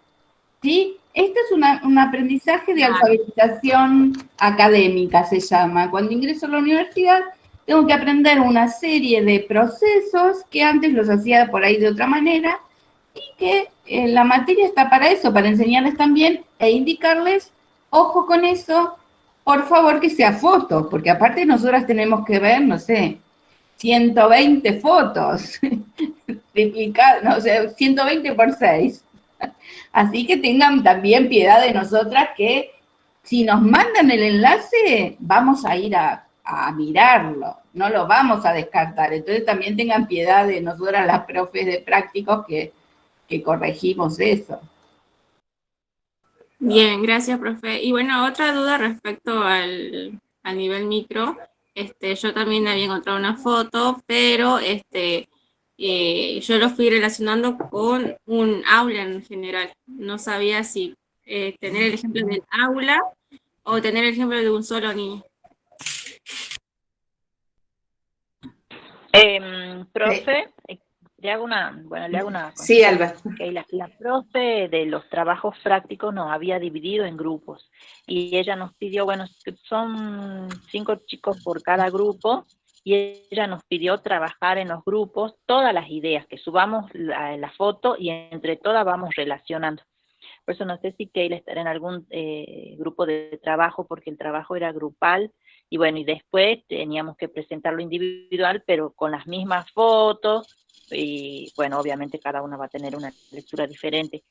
¿sí? Este es un aprendizaje de alfabetización académica, se llama. Cuando ingreso a la universidad, tengo que aprender una serie de procesos que antes los hacía por ahí de otra manera y que la materia está para eso, para enseñarles también e indicarles, ojo con eso, por favor que sea foto, porque aparte nosotras tenemos que ver, no sé, 120 fotos, triplicadas, no sé, 120 por 6. Así que tengan también piedad de nosotras que si nos mandan el enlace, vamos a ir a mirarlo, no lo vamos a descartar. Entonces también tengan piedad de nosotras las profes de prácticos que corregimos eso.
Bien, gracias, profe. Y bueno, otra duda respecto al nivel micro. Yo también había encontrado una foto, pero yo lo fui relacionando con un aula en general. No sabía si tener el ejemplo del aula o tener el ejemplo de un solo niño.
Profe, le hago una
Sí, Alba.
Okay, la profe de los trabajos prácticos nos había dividido en grupos y ella nos pidió, bueno, son 5 chicos por cada grupo y ella nos pidió trabajar en los grupos todas las ideas, que subamos la foto y entre todas vamos relacionando. Por eso no sé si Keila estará en algún grupo de trabajo, porque el trabajo era grupal, y bueno, y después teníamos que presentarlo individual, pero con las mismas fotos, y bueno, obviamente cada una va a tener una lectura diferente,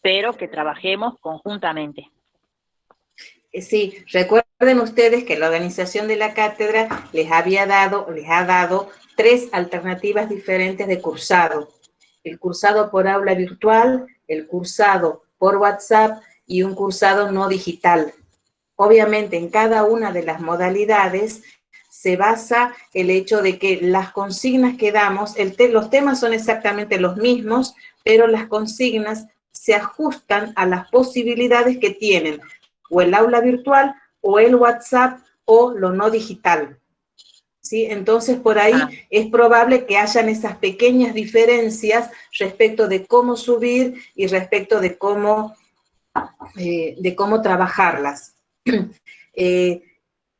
pero que trabajemos conjuntamente.
Sí, recuerden ustedes que la organización de la cátedra les ha dado 3 alternativas diferentes de cursado. El cursado por aula virtual, el cursado por WhatsApp y un cursado no digital. Obviamente en cada una de las modalidades se basa el hecho de que las consignas que damos, los temas son exactamente los mismos, pero las consignas se ajustan a las posibilidades que tienen o el aula virtual o el WhatsApp o lo no digital. ¿Sí? Entonces, por ahí es probable que hayan esas pequeñas diferencias respecto de cómo subir y respecto de cómo trabajarlas.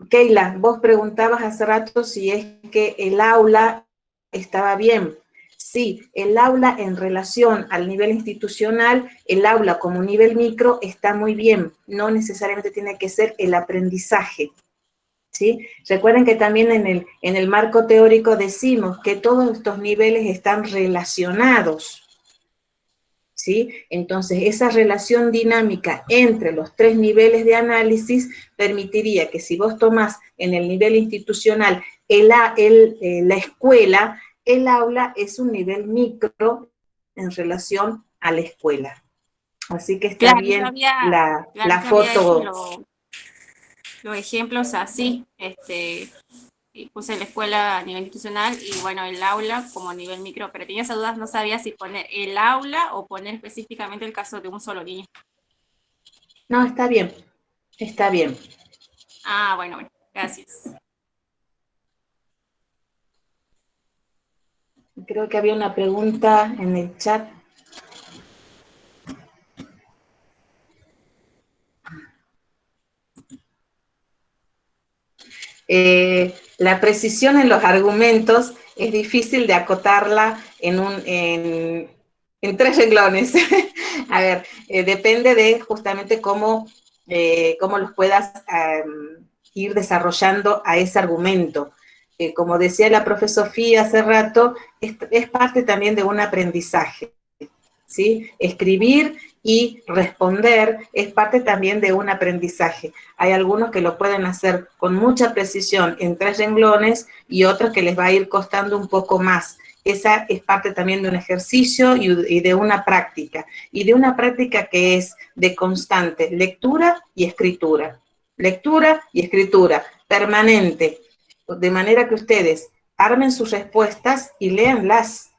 Keila, vos preguntabas hace rato si es que el aula estaba bien. Sí, el aula en relación al nivel institucional, el aula como nivel micro está muy bien. No necesariamente tiene que ser el aprendizaje. ¿Sí? Recuerden que también en el marco teórico decimos que todos estos niveles están relacionados, ¿sí? Entonces, esa relación dinámica entre los 3 niveles de análisis permitiría que si vos tomás en el nivel institucional la escuela, el aula es un nivel micro en relación a la escuela. Así que está bien la foto.
Los ejemplos así, y puse la escuela a nivel institucional y bueno, el aula como a nivel micro, pero tenía esas dudas, no sabía si poner el aula o poner específicamente el caso de un solo niño.
No, está bien, está bien.
Ah, bueno, gracias.
Creo que había una pregunta en el chat. La precisión en los argumentos es difícil de acotarla en 3 renglones. A ver, depende de justamente cómo los puedas ir desarrollando a ese argumento. como decía la profe Sofía hace rato, es parte también de un aprendizaje, ¿sí? Escribir y responder es parte también de un aprendizaje. Hay algunos que lo pueden hacer con mucha precisión en 3 renglones y otros que les va a ir costando un poco más. Esa es parte también de un ejercicio y de una práctica. Y de una práctica que es de constante lectura y escritura. Lectura y escritura, permanente. De manera que ustedes armen sus respuestas y léanlas.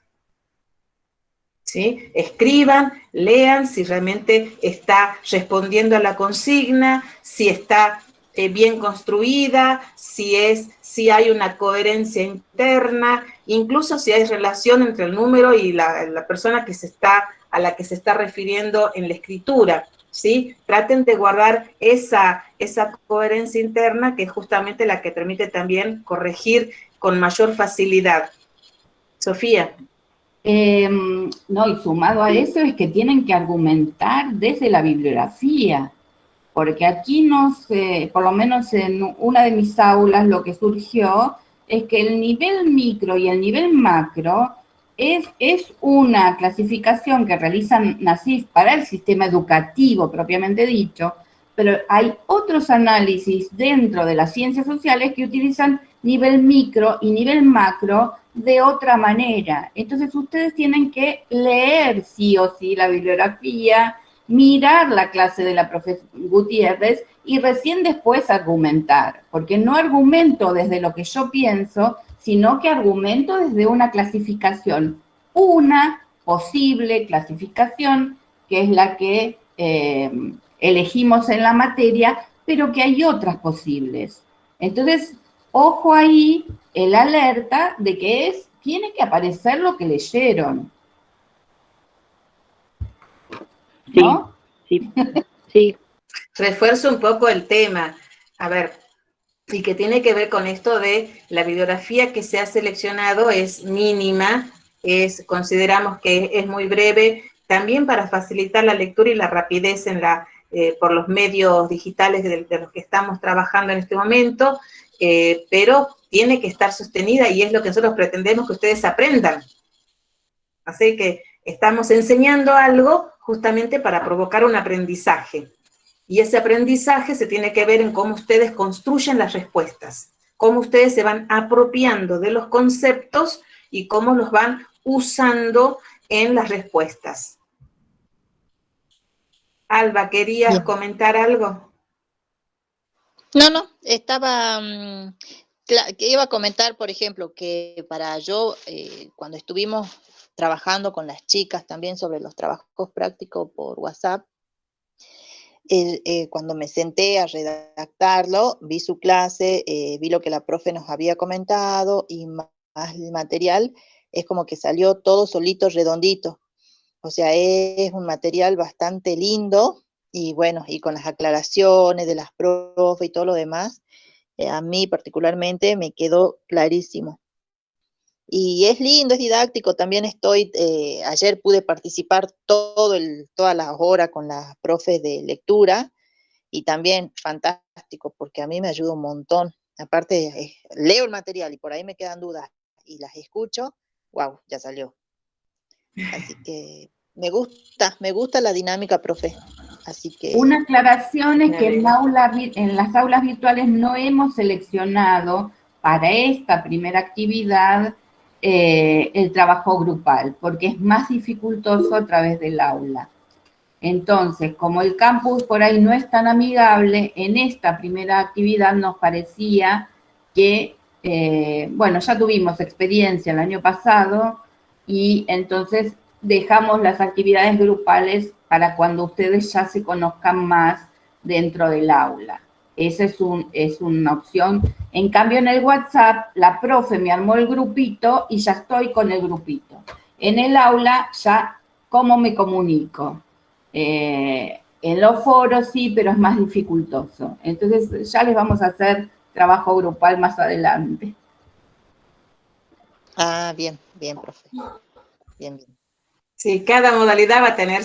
¿Sí? Escriban, lean si realmente está respondiendo a la consigna, si está bien construida, si hay una coherencia interna, incluso si hay relación entre el número y la persona a la que se está refiriendo en la escritura, ¿sí? Traten de guardar esa coherencia interna, que es justamente la que permite también corregir con mayor facilidad. Sofía.
No, y sumado a eso es que tienen que argumentar desde la bibliografía, porque aquí no sé, por lo menos en una de mis aulas lo que surgió es que el nivel micro y el nivel macro es una clasificación que realizan NACIF para el sistema educativo propiamente dicho, pero hay otros análisis dentro de las ciencias sociales que utilizan nivel micro y nivel macro de otra manera. Entonces ustedes tienen que leer sí o sí la bibliografía, mirar la clase de la profesora Gutiérrez y recién después argumentar, porque no argumento desde lo que yo pienso, sino que argumento desde una clasificación, una posible clasificación, que es la que elegimos en la materia, pero que hay otras posibles. Entonces, ojo ahí, el alerta de que tiene que aparecer lo que leyeron. ¿No?
Sí, sí.
Refuerzo un poco el tema, a ver, y que tiene que ver con esto de la bibliografía que se ha seleccionado es mínima, consideramos que es muy breve, también para facilitar la lectura y la rapidez por los medios digitales de los que estamos trabajando en este momento, pero tiene que estar sostenida y es lo que nosotros pretendemos que ustedes aprendan. Así que estamos enseñando algo justamente para provocar un aprendizaje. Y ese aprendizaje se tiene que ver en cómo ustedes construyen las respuestas, cómo ustedes se van apropiando de los conceptos y cómo los van usando en las respuestas. Alba, ¿querías
Bien.
comentar algo?
No, estaba, que iba a comentar, por ejemplo, que cuando estuvimos trabajando con las chicas también sobre los trabajos prácticos por WhatsApp, cuando me senté a redactarlo, vi su clase, vi lo que la profe nos había comentado y más el material, es como que salió todo solito, redondito. O sea, es un material bastante lindo y bueno, y con las aclaraciones de las profes y todo lo demás, a mí particularmente me quedó clarísimo. Y es lindo, es didáctico, también ayer pude participar todas las horas con las profes de lectura y también fantástico, porque a mí me ayuda un montón. Aparte, leo el material y por ahí me quedan dudas y las escucho, wow, ya salió. Así que me gusta la dinámica, profe. Así que...
Una aclaración es que en las aulas virtuales no hemos seleccionado para esta primera actividad el trabajo grupal, porque es más dificultoso a través del aula. Entonces, como el campus por ahí no es tan amigable, en esta primera actividad nos parecía que, bueno, ya tuvimos experiencia el año pasado y entonces dejamos las actividades grupales para cuando ustedes ya se conozcan más dentro del aula. Esa es una opción. En cambio, en el WhatsApp, la profe me armó el grupito y ya estoy con el grupito. En el aula, ya, ¿cómo me comunico? En los foros sí, pero es más dificultoso. Entonces, ya les vamos a hacer trabajo grupal más adelante.
Ah, bien, profe. Bien.
Sí, cada modalidad va a tener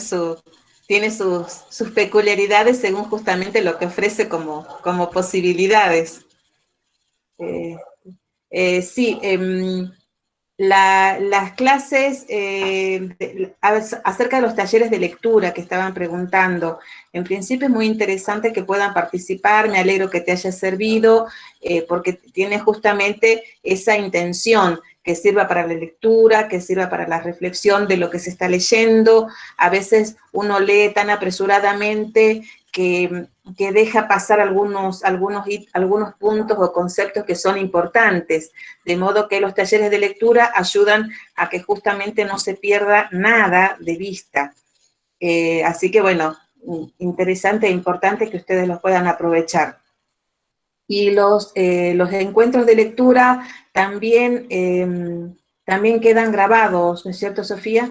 tiene sus peculiaridades según justamente lo que ofrece como posibilidades. Sí, las clases acerca de los talleres de lectura que estaban preguntando, en principio es muy interesante que puedan participar, me alegro que te haya servido, porque tiene justamente esa intención, que sirva para la lectura, que sirva para la reflexión de lo que se está leyendo. A veces uno lee tan apresuradamente que deja pasar algunos puntos o conceptos que son importantes, de modo que los talleres de lectura ayudan a que justamente no se pierda nada de vista. Así que bueno, interesante e importante que ustedes los puedan aprovechar. Y los encuentros de lectura también, también quedan grabados, ¿no es cierto, Sofía?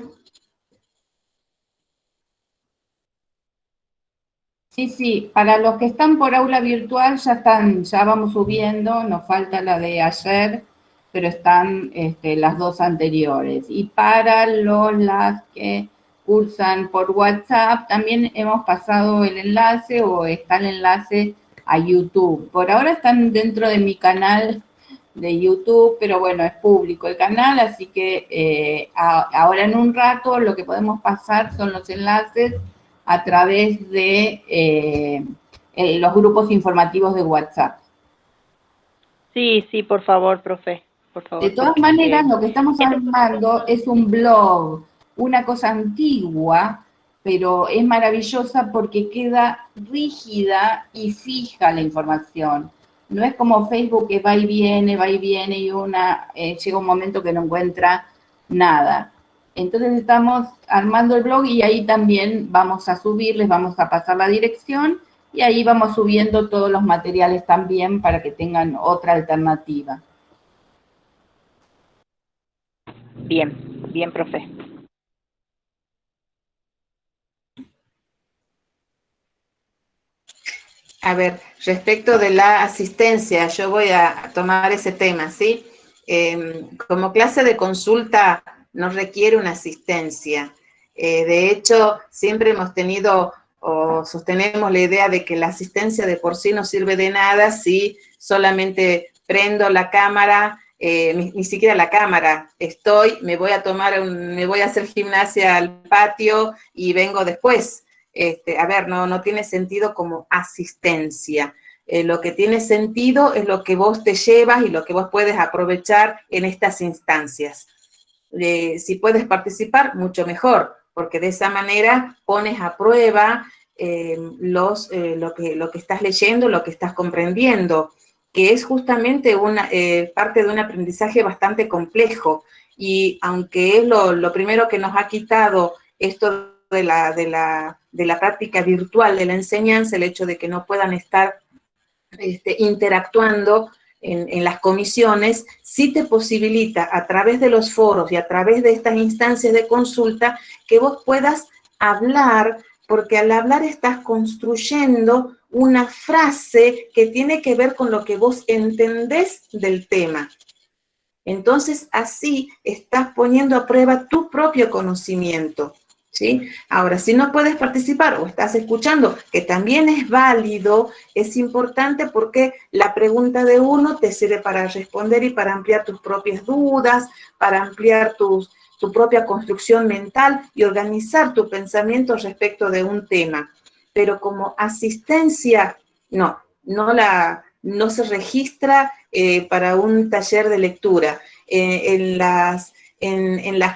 Sí, para los que están por aula virtual ya vamos subiendo, nos falta la de ayer, pero están las dos anteriores. Y para las que cursan por WhatsApp, también hemos pasado el enlace o está el enlace a YouTube. Por ahora están dentro de mi canal de YouTube, pero bueno, es público el canal, así que ahora en un rato lo que podemos pasar son los enlaces a través de los grupos informativos de WhatsApp.
Sí, por favor, profe, por favor.
De todas maneras, lo que estamos armando es un blog, una cosa antigua, pero es maravillosa porque queda rígida y fija la información. No es como Facebook que va y viene y llega un momento que no encuentra nada. Entonces estamos armando el blog y ahí también vamos a subir, les vamos a pasar la dirección y ahí vamos subiendo todos los materiales también para que tengan otra alternativa.
Bien, profe.
A ver, respecto de la asistencia, yo voy a tomar ese tema, ¿sí? Como clase de consulta no requiere una asistencia. De hecho, siempre hemos tenido o sostenemos la idea de que la asistencia de por sí no sirve de nada si solamente prendo la cámara, ni siquiera la cámara, me voy a hacer gimnasia al patio y vengo después. A ver, no tiene sentido como asistencia. Lo que tiene sentido es lo que vos te llevas y lo que vos puedes aprovechar en estas instancias. Si puedes participar, mucho mejor, porque de esa manera pones a prueba lo que estás leyendo, lo que estás comprendiendo, que es justamente parte de un aprendizaje bastante complejo. Y aunque es lo primero que nos ha quitado esto de la práctica virtual de la enseñanza, el hecho de que no puedan estar interactuando en las comisiones, sí te posibilita a través de los foros y a través de estas instancias de consulta que vos puedas hablar, porque al hablar estás construyendo una frase que tiene que ver con lo que vos entendés del tema. Entonces, así estás poniendo a prueba tu propio conocimiento, ¿sí? Ahora, si no puedes participar o estás escuchando, que también es válido, es importante porque la pregunta de uno te sirve para responder y para ampliar tus propias dudas, para ampliar tu propia construcción mental y organizar tu pensamiento respecto de un tema. Pero como asistencia, no se registra para un taller de lectura. En las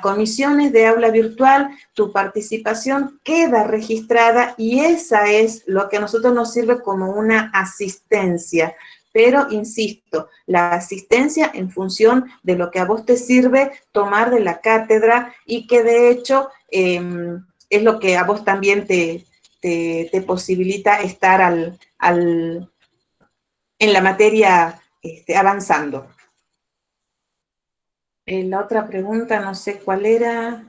comisiones de aula virtual, tu participación queda registrada y esa es lo que a nosotros nos sirve como una asistencia. Pero, insisto, la asistencia en función de lo que a vos te sirve tomar de la cátedra y que de hecho es lo que a vos también te posibilita estar en la materia avanzando. La otra pregunta, no sé cuál era.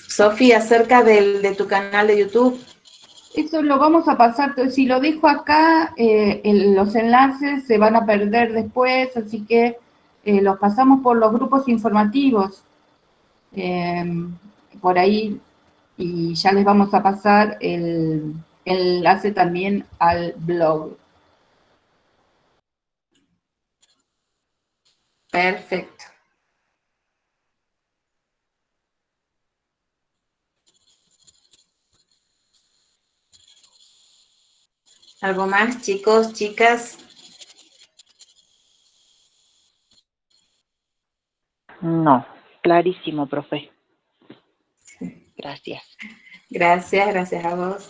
Sofía, acerca de tu canal de YouTube.
Eso lo vamos a pasar, si lo dejo acá, los enlaces se van a perder después, así que los pasamos por los grupos informativos. por ahí, y ya les vamos a pasar el enlace también al blog.
Perfecto. ¿Algo más, chicos, chicas?
No, clarísimo, profe. Gracias.
Gracias, gracias a vos.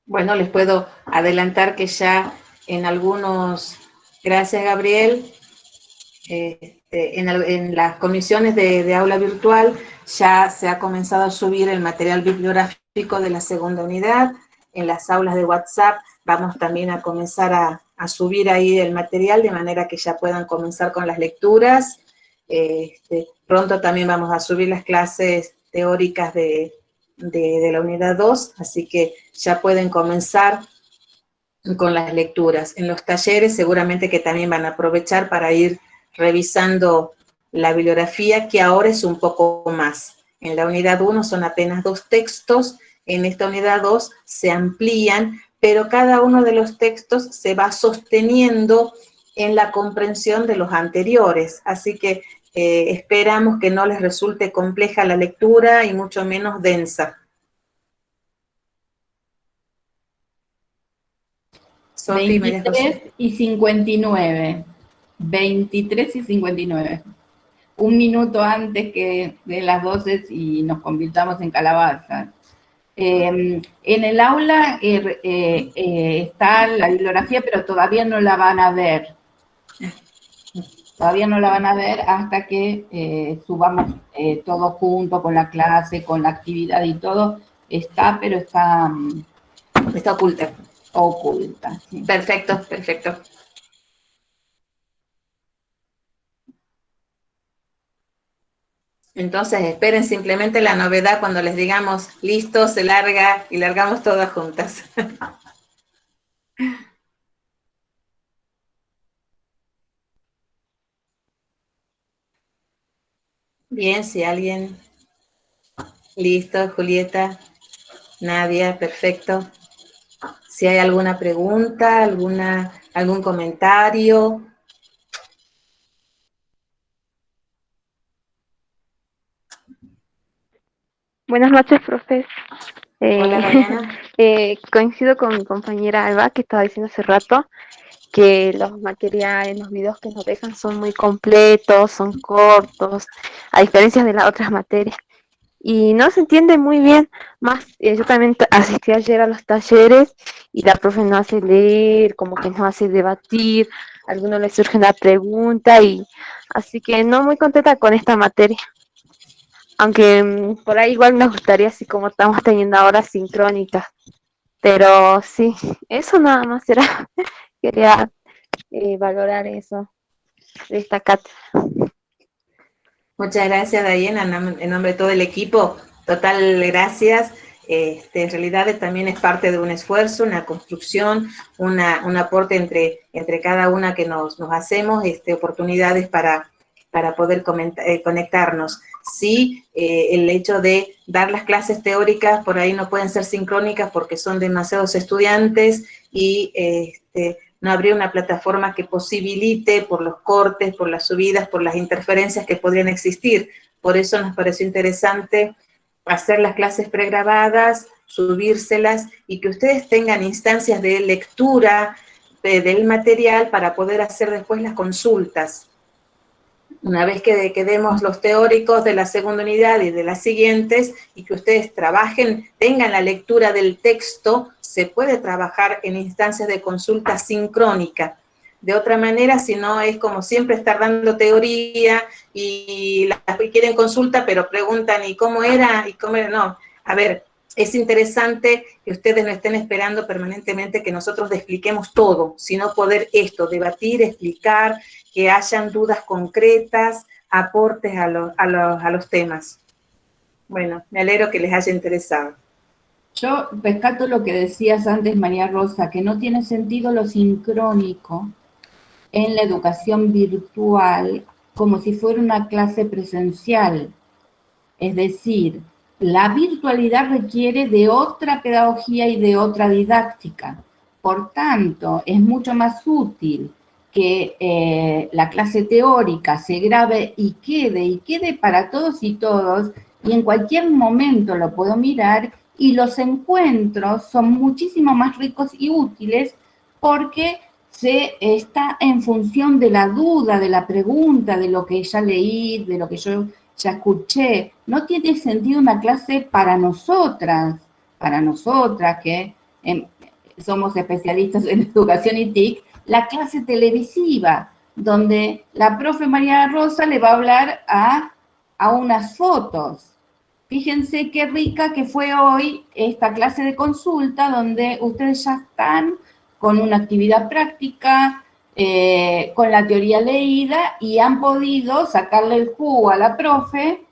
Bueno, les puedo adelantar que ya en algunos, gracias Gabriel, en las comisiones de aula virtual ya se ha comenzado a subir el material bibliográfico de la segunda unidad. En las aulas de WhatsApp vamos también a comenzar a subir ahí el material de manera que ya puedan comenzar con las lecturas. Pronto también vamos a subir las clases teóricas de la unidad 2, así que ya pueden comenzar con las lecturas. En los talleres seguramente que también van a aprovechar para ir revisando la bibliografía, que ahora es un poco más. En la unidad 1 son apenas 2 textos, en esta unidad 2 se amplían, pero cada uno de los textos se va sosteniendo en la comprensión de los anteriores, así que esperamos que no les resulte compleja la lectura y mucho menos densa. Sofi, María José.
23 y 59. 23 y 59. Un minuto antes que de las 12 y nos convirtamos en calabaza. En el aula está la bibliografía, pero todavía no la van a ver. Todavía no la van a ver hasta que subamos todo junto con la clase, con la actividad y todo. Está, pero está
oculta.
Oculta, sí.
Perfecto, perfecto. Entonces esperen simplemente la novedad cuando les digamos listo, se larga y largamos todas juntas. Bien, si alguien... Listo, Julieta, Nadia, perfecto. Si hay alguna pregunta, algún comentario.
Buenas noches, profes.
Hola, Dayana.
Coincido con mi compañera Alba, que estaba diciendo hace rato que los materiales, los videos que nos dejan son muy completos, son cortos, a diferencia de las otras materias. Y no se entiende muy bien, más yo también asistí ayer a los talleres y la profe nos hace leer, como que nos hace debatir, a algunos les surge una pregunta, y así que no muy contenta con esta materia. Aunque por ahí igual nos gustaría, así como estamos teniendo ahora, sincrónicas. Pero sí, eso nada más era. Quería valorar eso de esta cátedra.
Muchas gracias, Dayana, en nombre de todo el equipo. Total, gracias. En realidad también es parte de un esfuerzo, una construcción, un aporte entre cada una que nos hacemos, oportunidades para poder conectarnos. Sí, el hecho de dar las clases teóricas por ahí no pueden ser sincrónicas porque son demasiados estudiantes y no habría una plataforma que posibilite por los cortes, por las subidas, por las interferencias que podrían existir. Por eso nos pareció interesante hacer las clases pregrabadas, subírselas y que ustedes tengan instancias de lectura del material para poder hacer después las consultas. Una vez que demos los teóricos de la segunda unidad y de las siguientes, y que ustedes trabajen, tengan la lectura del texto, se puede trabajar en instancias de consulta sincrónica. De otra manera, si no, es como siempre estar dando teoría y quieren consulta, pero preguntan, ¿y cómo era? ¿Y cómo era? No, a ver, es interesante que ustedes no estén esperando permanentemente que nosotros les expliquemos todo, sino poder debatir, explicar, que hayan dudas concretas, aportes a los temas. Bueno, me alegro que les haya interesado.
Yo rescato lo que decías antes, María Rosa, que no tiene sentido lo sincrónico en la educación virtual como si fuera una clase presencial. Es decir, la virtualidad requiere de otra pedagogía y de otra didáctica. Por tanto, es mucho más útil que la clase teórica se grabe y quede para todos y todos, y en cualquier momento lo puedo mirar, y los encuentros son muchísimo más ricos y útiles porque se está en función de la duda, de la pregunta, de lo que ya leí, de lo que yo ya escuché. No tiene sentido una clase para nosotras que somos especialistas en educación y TIC, la clase televisiva, donde la profe María Rosa le va a hablar a unas fotos. Fíjense qué rica que fue hoy esta clase de consulta, donde ustedes ya están con una actividad práctica, con la teoría leída, y han podido sacarle el jugo a la profe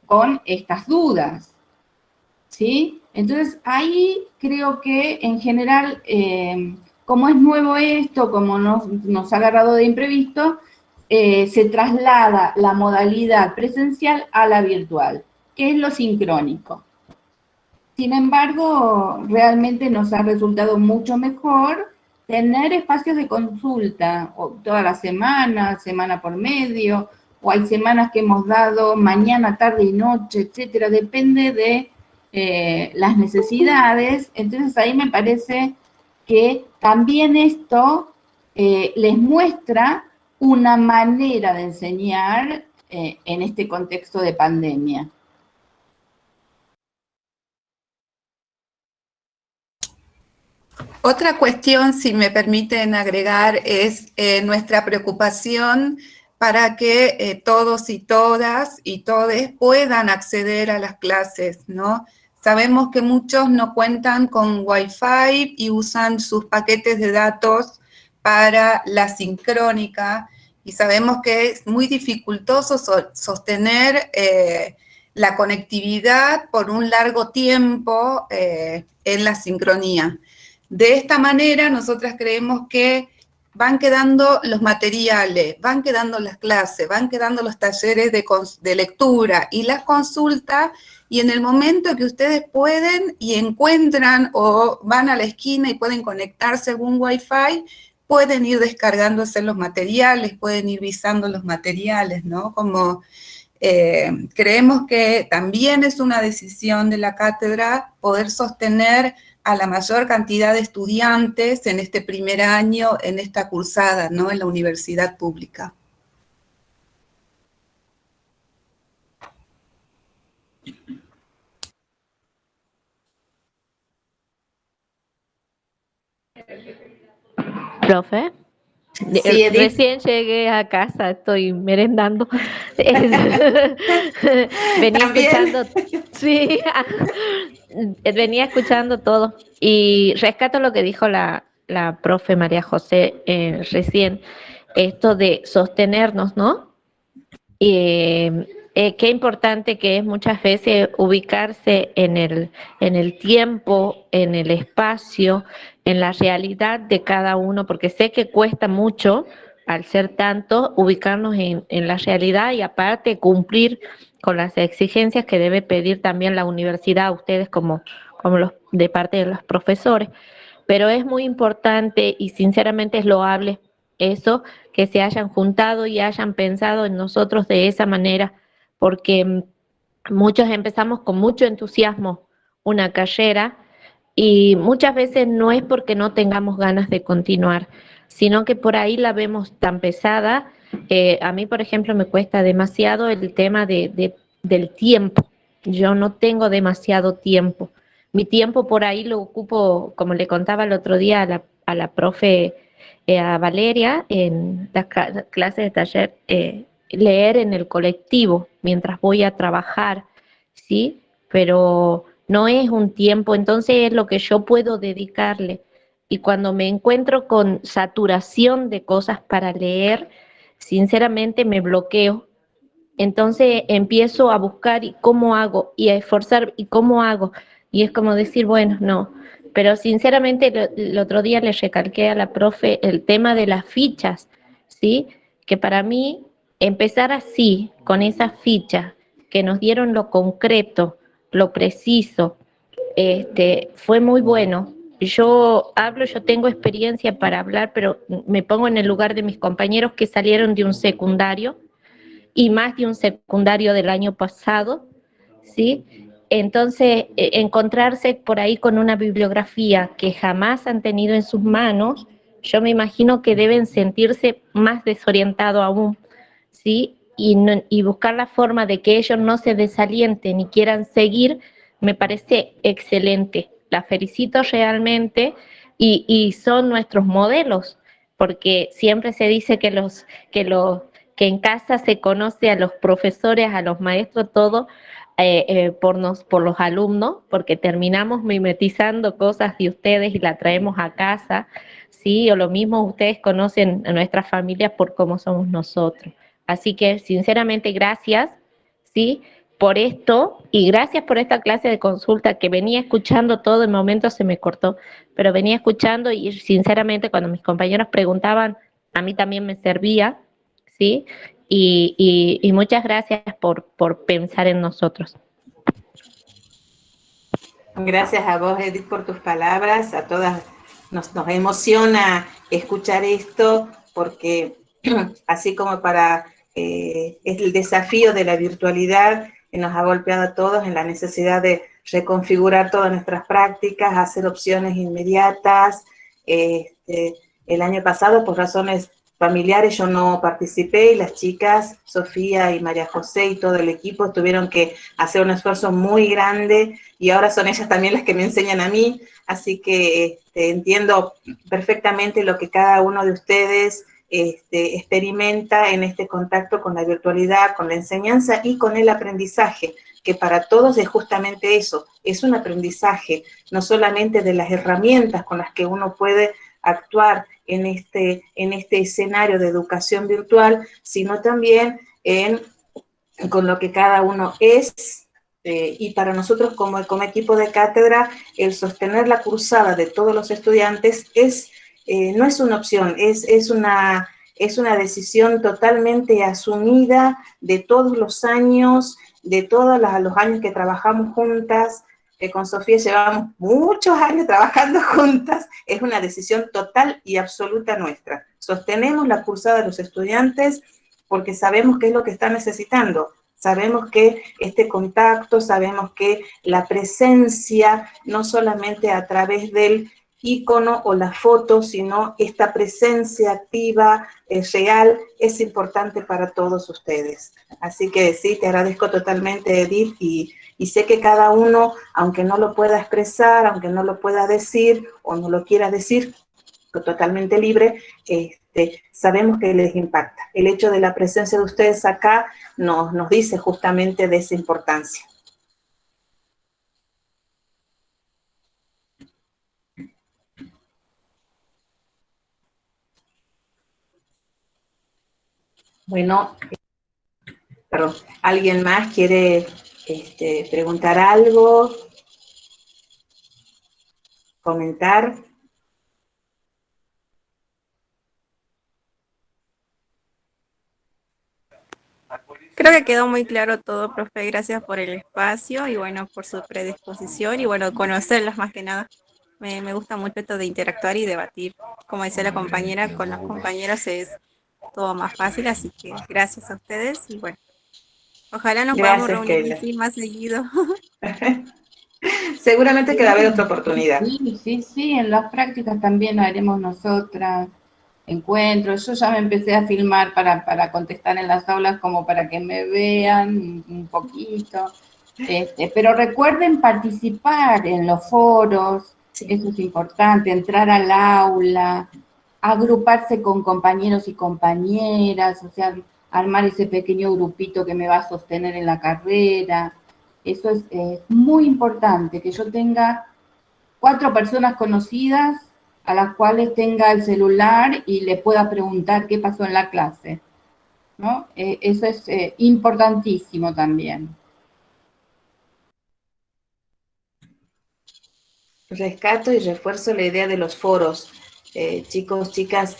con estas dudas, ¿sí? Entonces, ahí creo que en general, como es nuevo esto, como nos ha agarrado de imprevisto, se traslada la modalidad presencial a la virtual, que es lo sincrónico. Sin embargo, realmente nos ha resultado mucho mejor tener espacios de consulta toda la semana, semana por medio, o hay semanas que hemos dado mañana, tarde y noche, etcétera, depende de las necesidades. Entonces ahí me parece que también esto les muestra una manera de enseñar en este contexto de pandemia.
Otra cuestión, si me permiten agregar, es nuestra preocupación para que todos y todas y todes puedan acceder a las clases, ¿no? Sabemos que muchos no cuentan con Wi-Fi y usan sus paquetes de datos para la sincrónica, y sabemos que es muy dificultoso sostener la conectividad por un largo tiempo en la sincronía. De esta manera, nosotras creemos que van quedando los materiales, van quedando las clases, van quedando los talleres de lectura y las consultas, y en el momento que ustedes pueden y encuentran o van a la esquina y pueden conectarse a algún Wi-Fi, pueden ir descargándose los materiales, pueden ir visando los materiales, ¿no? Como creemos que también es una decisión de la cátedra poder sostener a la mayor cantidad de estudiantes en este primer año, en esta cursada, ¿no? En la universidad pública.
Profe,
Sí, Edith.
recién llegué a casa, estoy merendando. Venía escuchando, sí, venía escuchando todo y rescato lo que dijo la profe María José recién, esto de sostenernos, ¿no? Qué importante que es muchas veces ubicarse en el tiempo, en el espacio, en la realidad de cada uno, porque sé que cuesta mucho, al ser tanto, ubicarnos en la realidad y aparte cumplir con las exigencias que debe pedir también la universidad a ustedes como de parte de los profesores. Pero es muy importante y sinceramente es loable eso, que se hayan juntado y hayan pensado en nosotros de esa manera, porque muchos empezamos con mucho entusiasmo una carrera y muchas veces no es porque no tengamos ganas de continuar, sino que por ahí la vemos tan pesada. A mí, por ejemplo, me cuesta demasiado el tema del tiempo. Yo no tengo demasiado tiempo. Mi tiempo por ahí lo ocupo, como le contaba el otro día a la profe, a Valeria, en las clases de taller, leer en el colectivo mientras voy a trabajar, ¿sí? Pero no es un tiempo, entonces es lo que yo puedo dedicarle. Y cuando me encuentro con saturación de cosas para leer, sinceramente me bloqueo. Entonces empiezo a buscar y cómo hago, y a esforzar y cómo hago.
y es como decir, bueno, no. Pero sinceramente el otro día le recalqué a la profe el tema de las fichas, ¿sí? Que para mí empezar así, con esas fichas que nos dieron lo concreto, lo preciso, fue muy bueno. Yo hablo, yo tengo experiencia para hablar, pero me pongo en el lugar de mis compañeros que salieron de un secundario y más de un secundario del año pasado, ¿sí? Entonces, encontrarse por ahí con una bibliografía que jamás han tenido en sus manos, yo me imagino que deben sentirse más desorientados aún, ¿sí? Y buscar la forma de que ellos no se desalienten y quieran seguir, me parece excelente. La felicito realmente y son nuestros modelos, porque siempre se dice que en casa se conoce a los profesores, a los maestros, todo por los alumnos, porque terminamos mimetizando cosas de ustedes y la traemos a casa, ¿sí? O lo mismo ustedes conocen a nuestras familias por cómo somos nosotros. Así que, sinceramente, gracias, ¿sí? Por esto y gracias por esta clase de consulta que venía escuchando todo, en momentos se me cortó, pero venía escuchando y sinceramente cuando mis compañeros preguntaban, a mí también me servía, ¿sí? Y muchas gracias por pensar en nosotros.
Gracias a vos, Edith, por tus palabras. A todas nos emociona escuchar esto porque así como para el desafío de la virtualidad nos ha golpeado a todos en la necesidad de reconfigurar todas nuestras prácticas, hacer opciones inmediatas. El año pasado, por razones familiares, yo no participé y las chicas, Sofía y María José y todo el equipo tuvieron que hacer un esfuerzo muy grande y ahora son ellas también las que me enseñan a mí, así que entiendo perfectamente lo que cada uno de ustedes experimenta en este contacto con la virtualidad, con la enseñanza y con el aprendizaje, que para todos es justamente eso, es un aprendizaje, no solamente de las herramientas con las que uno puede actuar en este escenario de educación virtual, sino también con lo que cada uno es, y para nosotros como equipo de cátedra, el sostener la cursada de todos los estudiantes no es una opción, es una decisión totalmente asumida de todos los años, de todos los años que trabajamos juntas. Con Sofía llevamos muchos años trabajando juntas, es una decisión total y absoluta nuestra. Sostenemos la cursada de los estudiantes porque sabemos qué es lo que están necesitando. Sabemos que este contacto, sabemos que la presencia, no solamente a través del icono o la foto, sino esta presencia activa, real, es importante para todos ustedes. Así que sí, te agradezco totalmente, Edith, y sé que cada uno, aunque no lo pueda expresar, aunque no lo pueda decir o no lo quiera decir, totalmente libre, sabemos que les impacta. El hecho de la presencia de ustedes acá nos dice justamente de esa importancia. Bueno, perdón, ¿alguien más quiere preguntar algo? ¿Comentar?
Creo que quedó muy claro todo, profe. Gracias por el espacio y bueno, por su predisposición y bueno, conocerlas más que nada. Me gusta mucho esto de interactuar y debatir. Como decía la compañera, con los compañeros es todo más fácil, así que gracias a ustedes y bueno, ojalá nos podamos
Gracias,
reunir
Keila.
así más seguido.
Seguramente que va a haber otra oportunidad.
Sí, en las prácticas también haremos nosotras encuentros. Yo ya me empecé a filmar para contestar en las aulas como para que me vean un poquito. Pero recuerden participar en los foros, eso es importante, entrar al aula, agruparse con compañeros y compañeras, o sea, armar ese pequeño grupito que me va a sostener en la carrera. Eso es muy importante, que yo tenga 4 personas conocidas a las cuales tenga el celular y le pueda preguntar qué pasó en la clase, ¿no? Eso es importantísimo también.
rescato y refuerzo la idea de los foros. Chicos, chicas,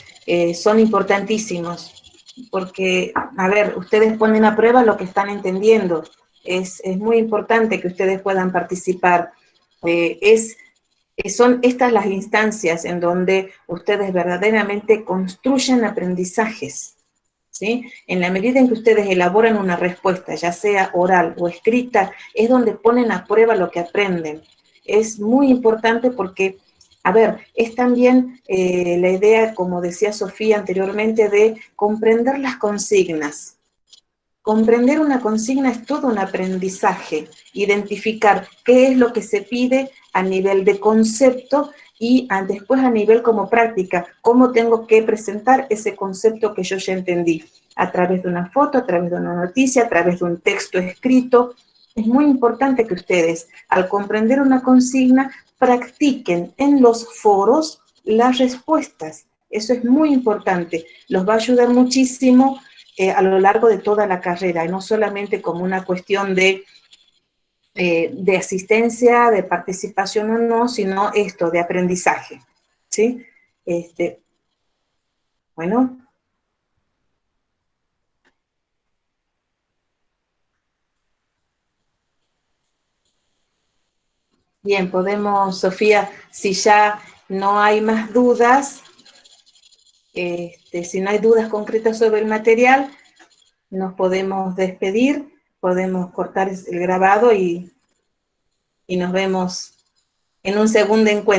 son importantísimos, porque, a ver, ustedes ponen a prueba lo que están entendiendo. Es muy importante que ustedes puedan participar. Son estas las instancias en donde ustedes verdaderamente construyen aprendizajes, ¿sí? En la medida en que ustedes elaboran una respuesta, ya sea oral o escrita, es donde ponen a prueba lo que aprenden. Es muy importante porque, a ver, es también la idea, como decía Sofía anteriormente, de comprender las consignas. Comprender una consigna es todo un aprendizaje, identificar qué es lo que se pide a nivel de concepto y después a nivel como práctica, cómo tengo que presentar ese concepto que yo ya entendí, a través de una foto, a través de una noticia, a través de un texto escrito. Es muy importante que ustedes, al comprender una consigna, practiquen en los foros las respuestas. Eso es muy importante, los va a ayudar muchísimo a lo largo de toda la carrera, y no solamente como una cuestión de asistencia, de participación o no, sino esto, de aprendizaje, ¿sí? Bueno. Bien, podemos, Sofía, si ya no hay más dudas, si no hay dudas concretas sobre el material, nos podemos despedir, podemos cortar el grabado y nos vemos en un segundo encuentro.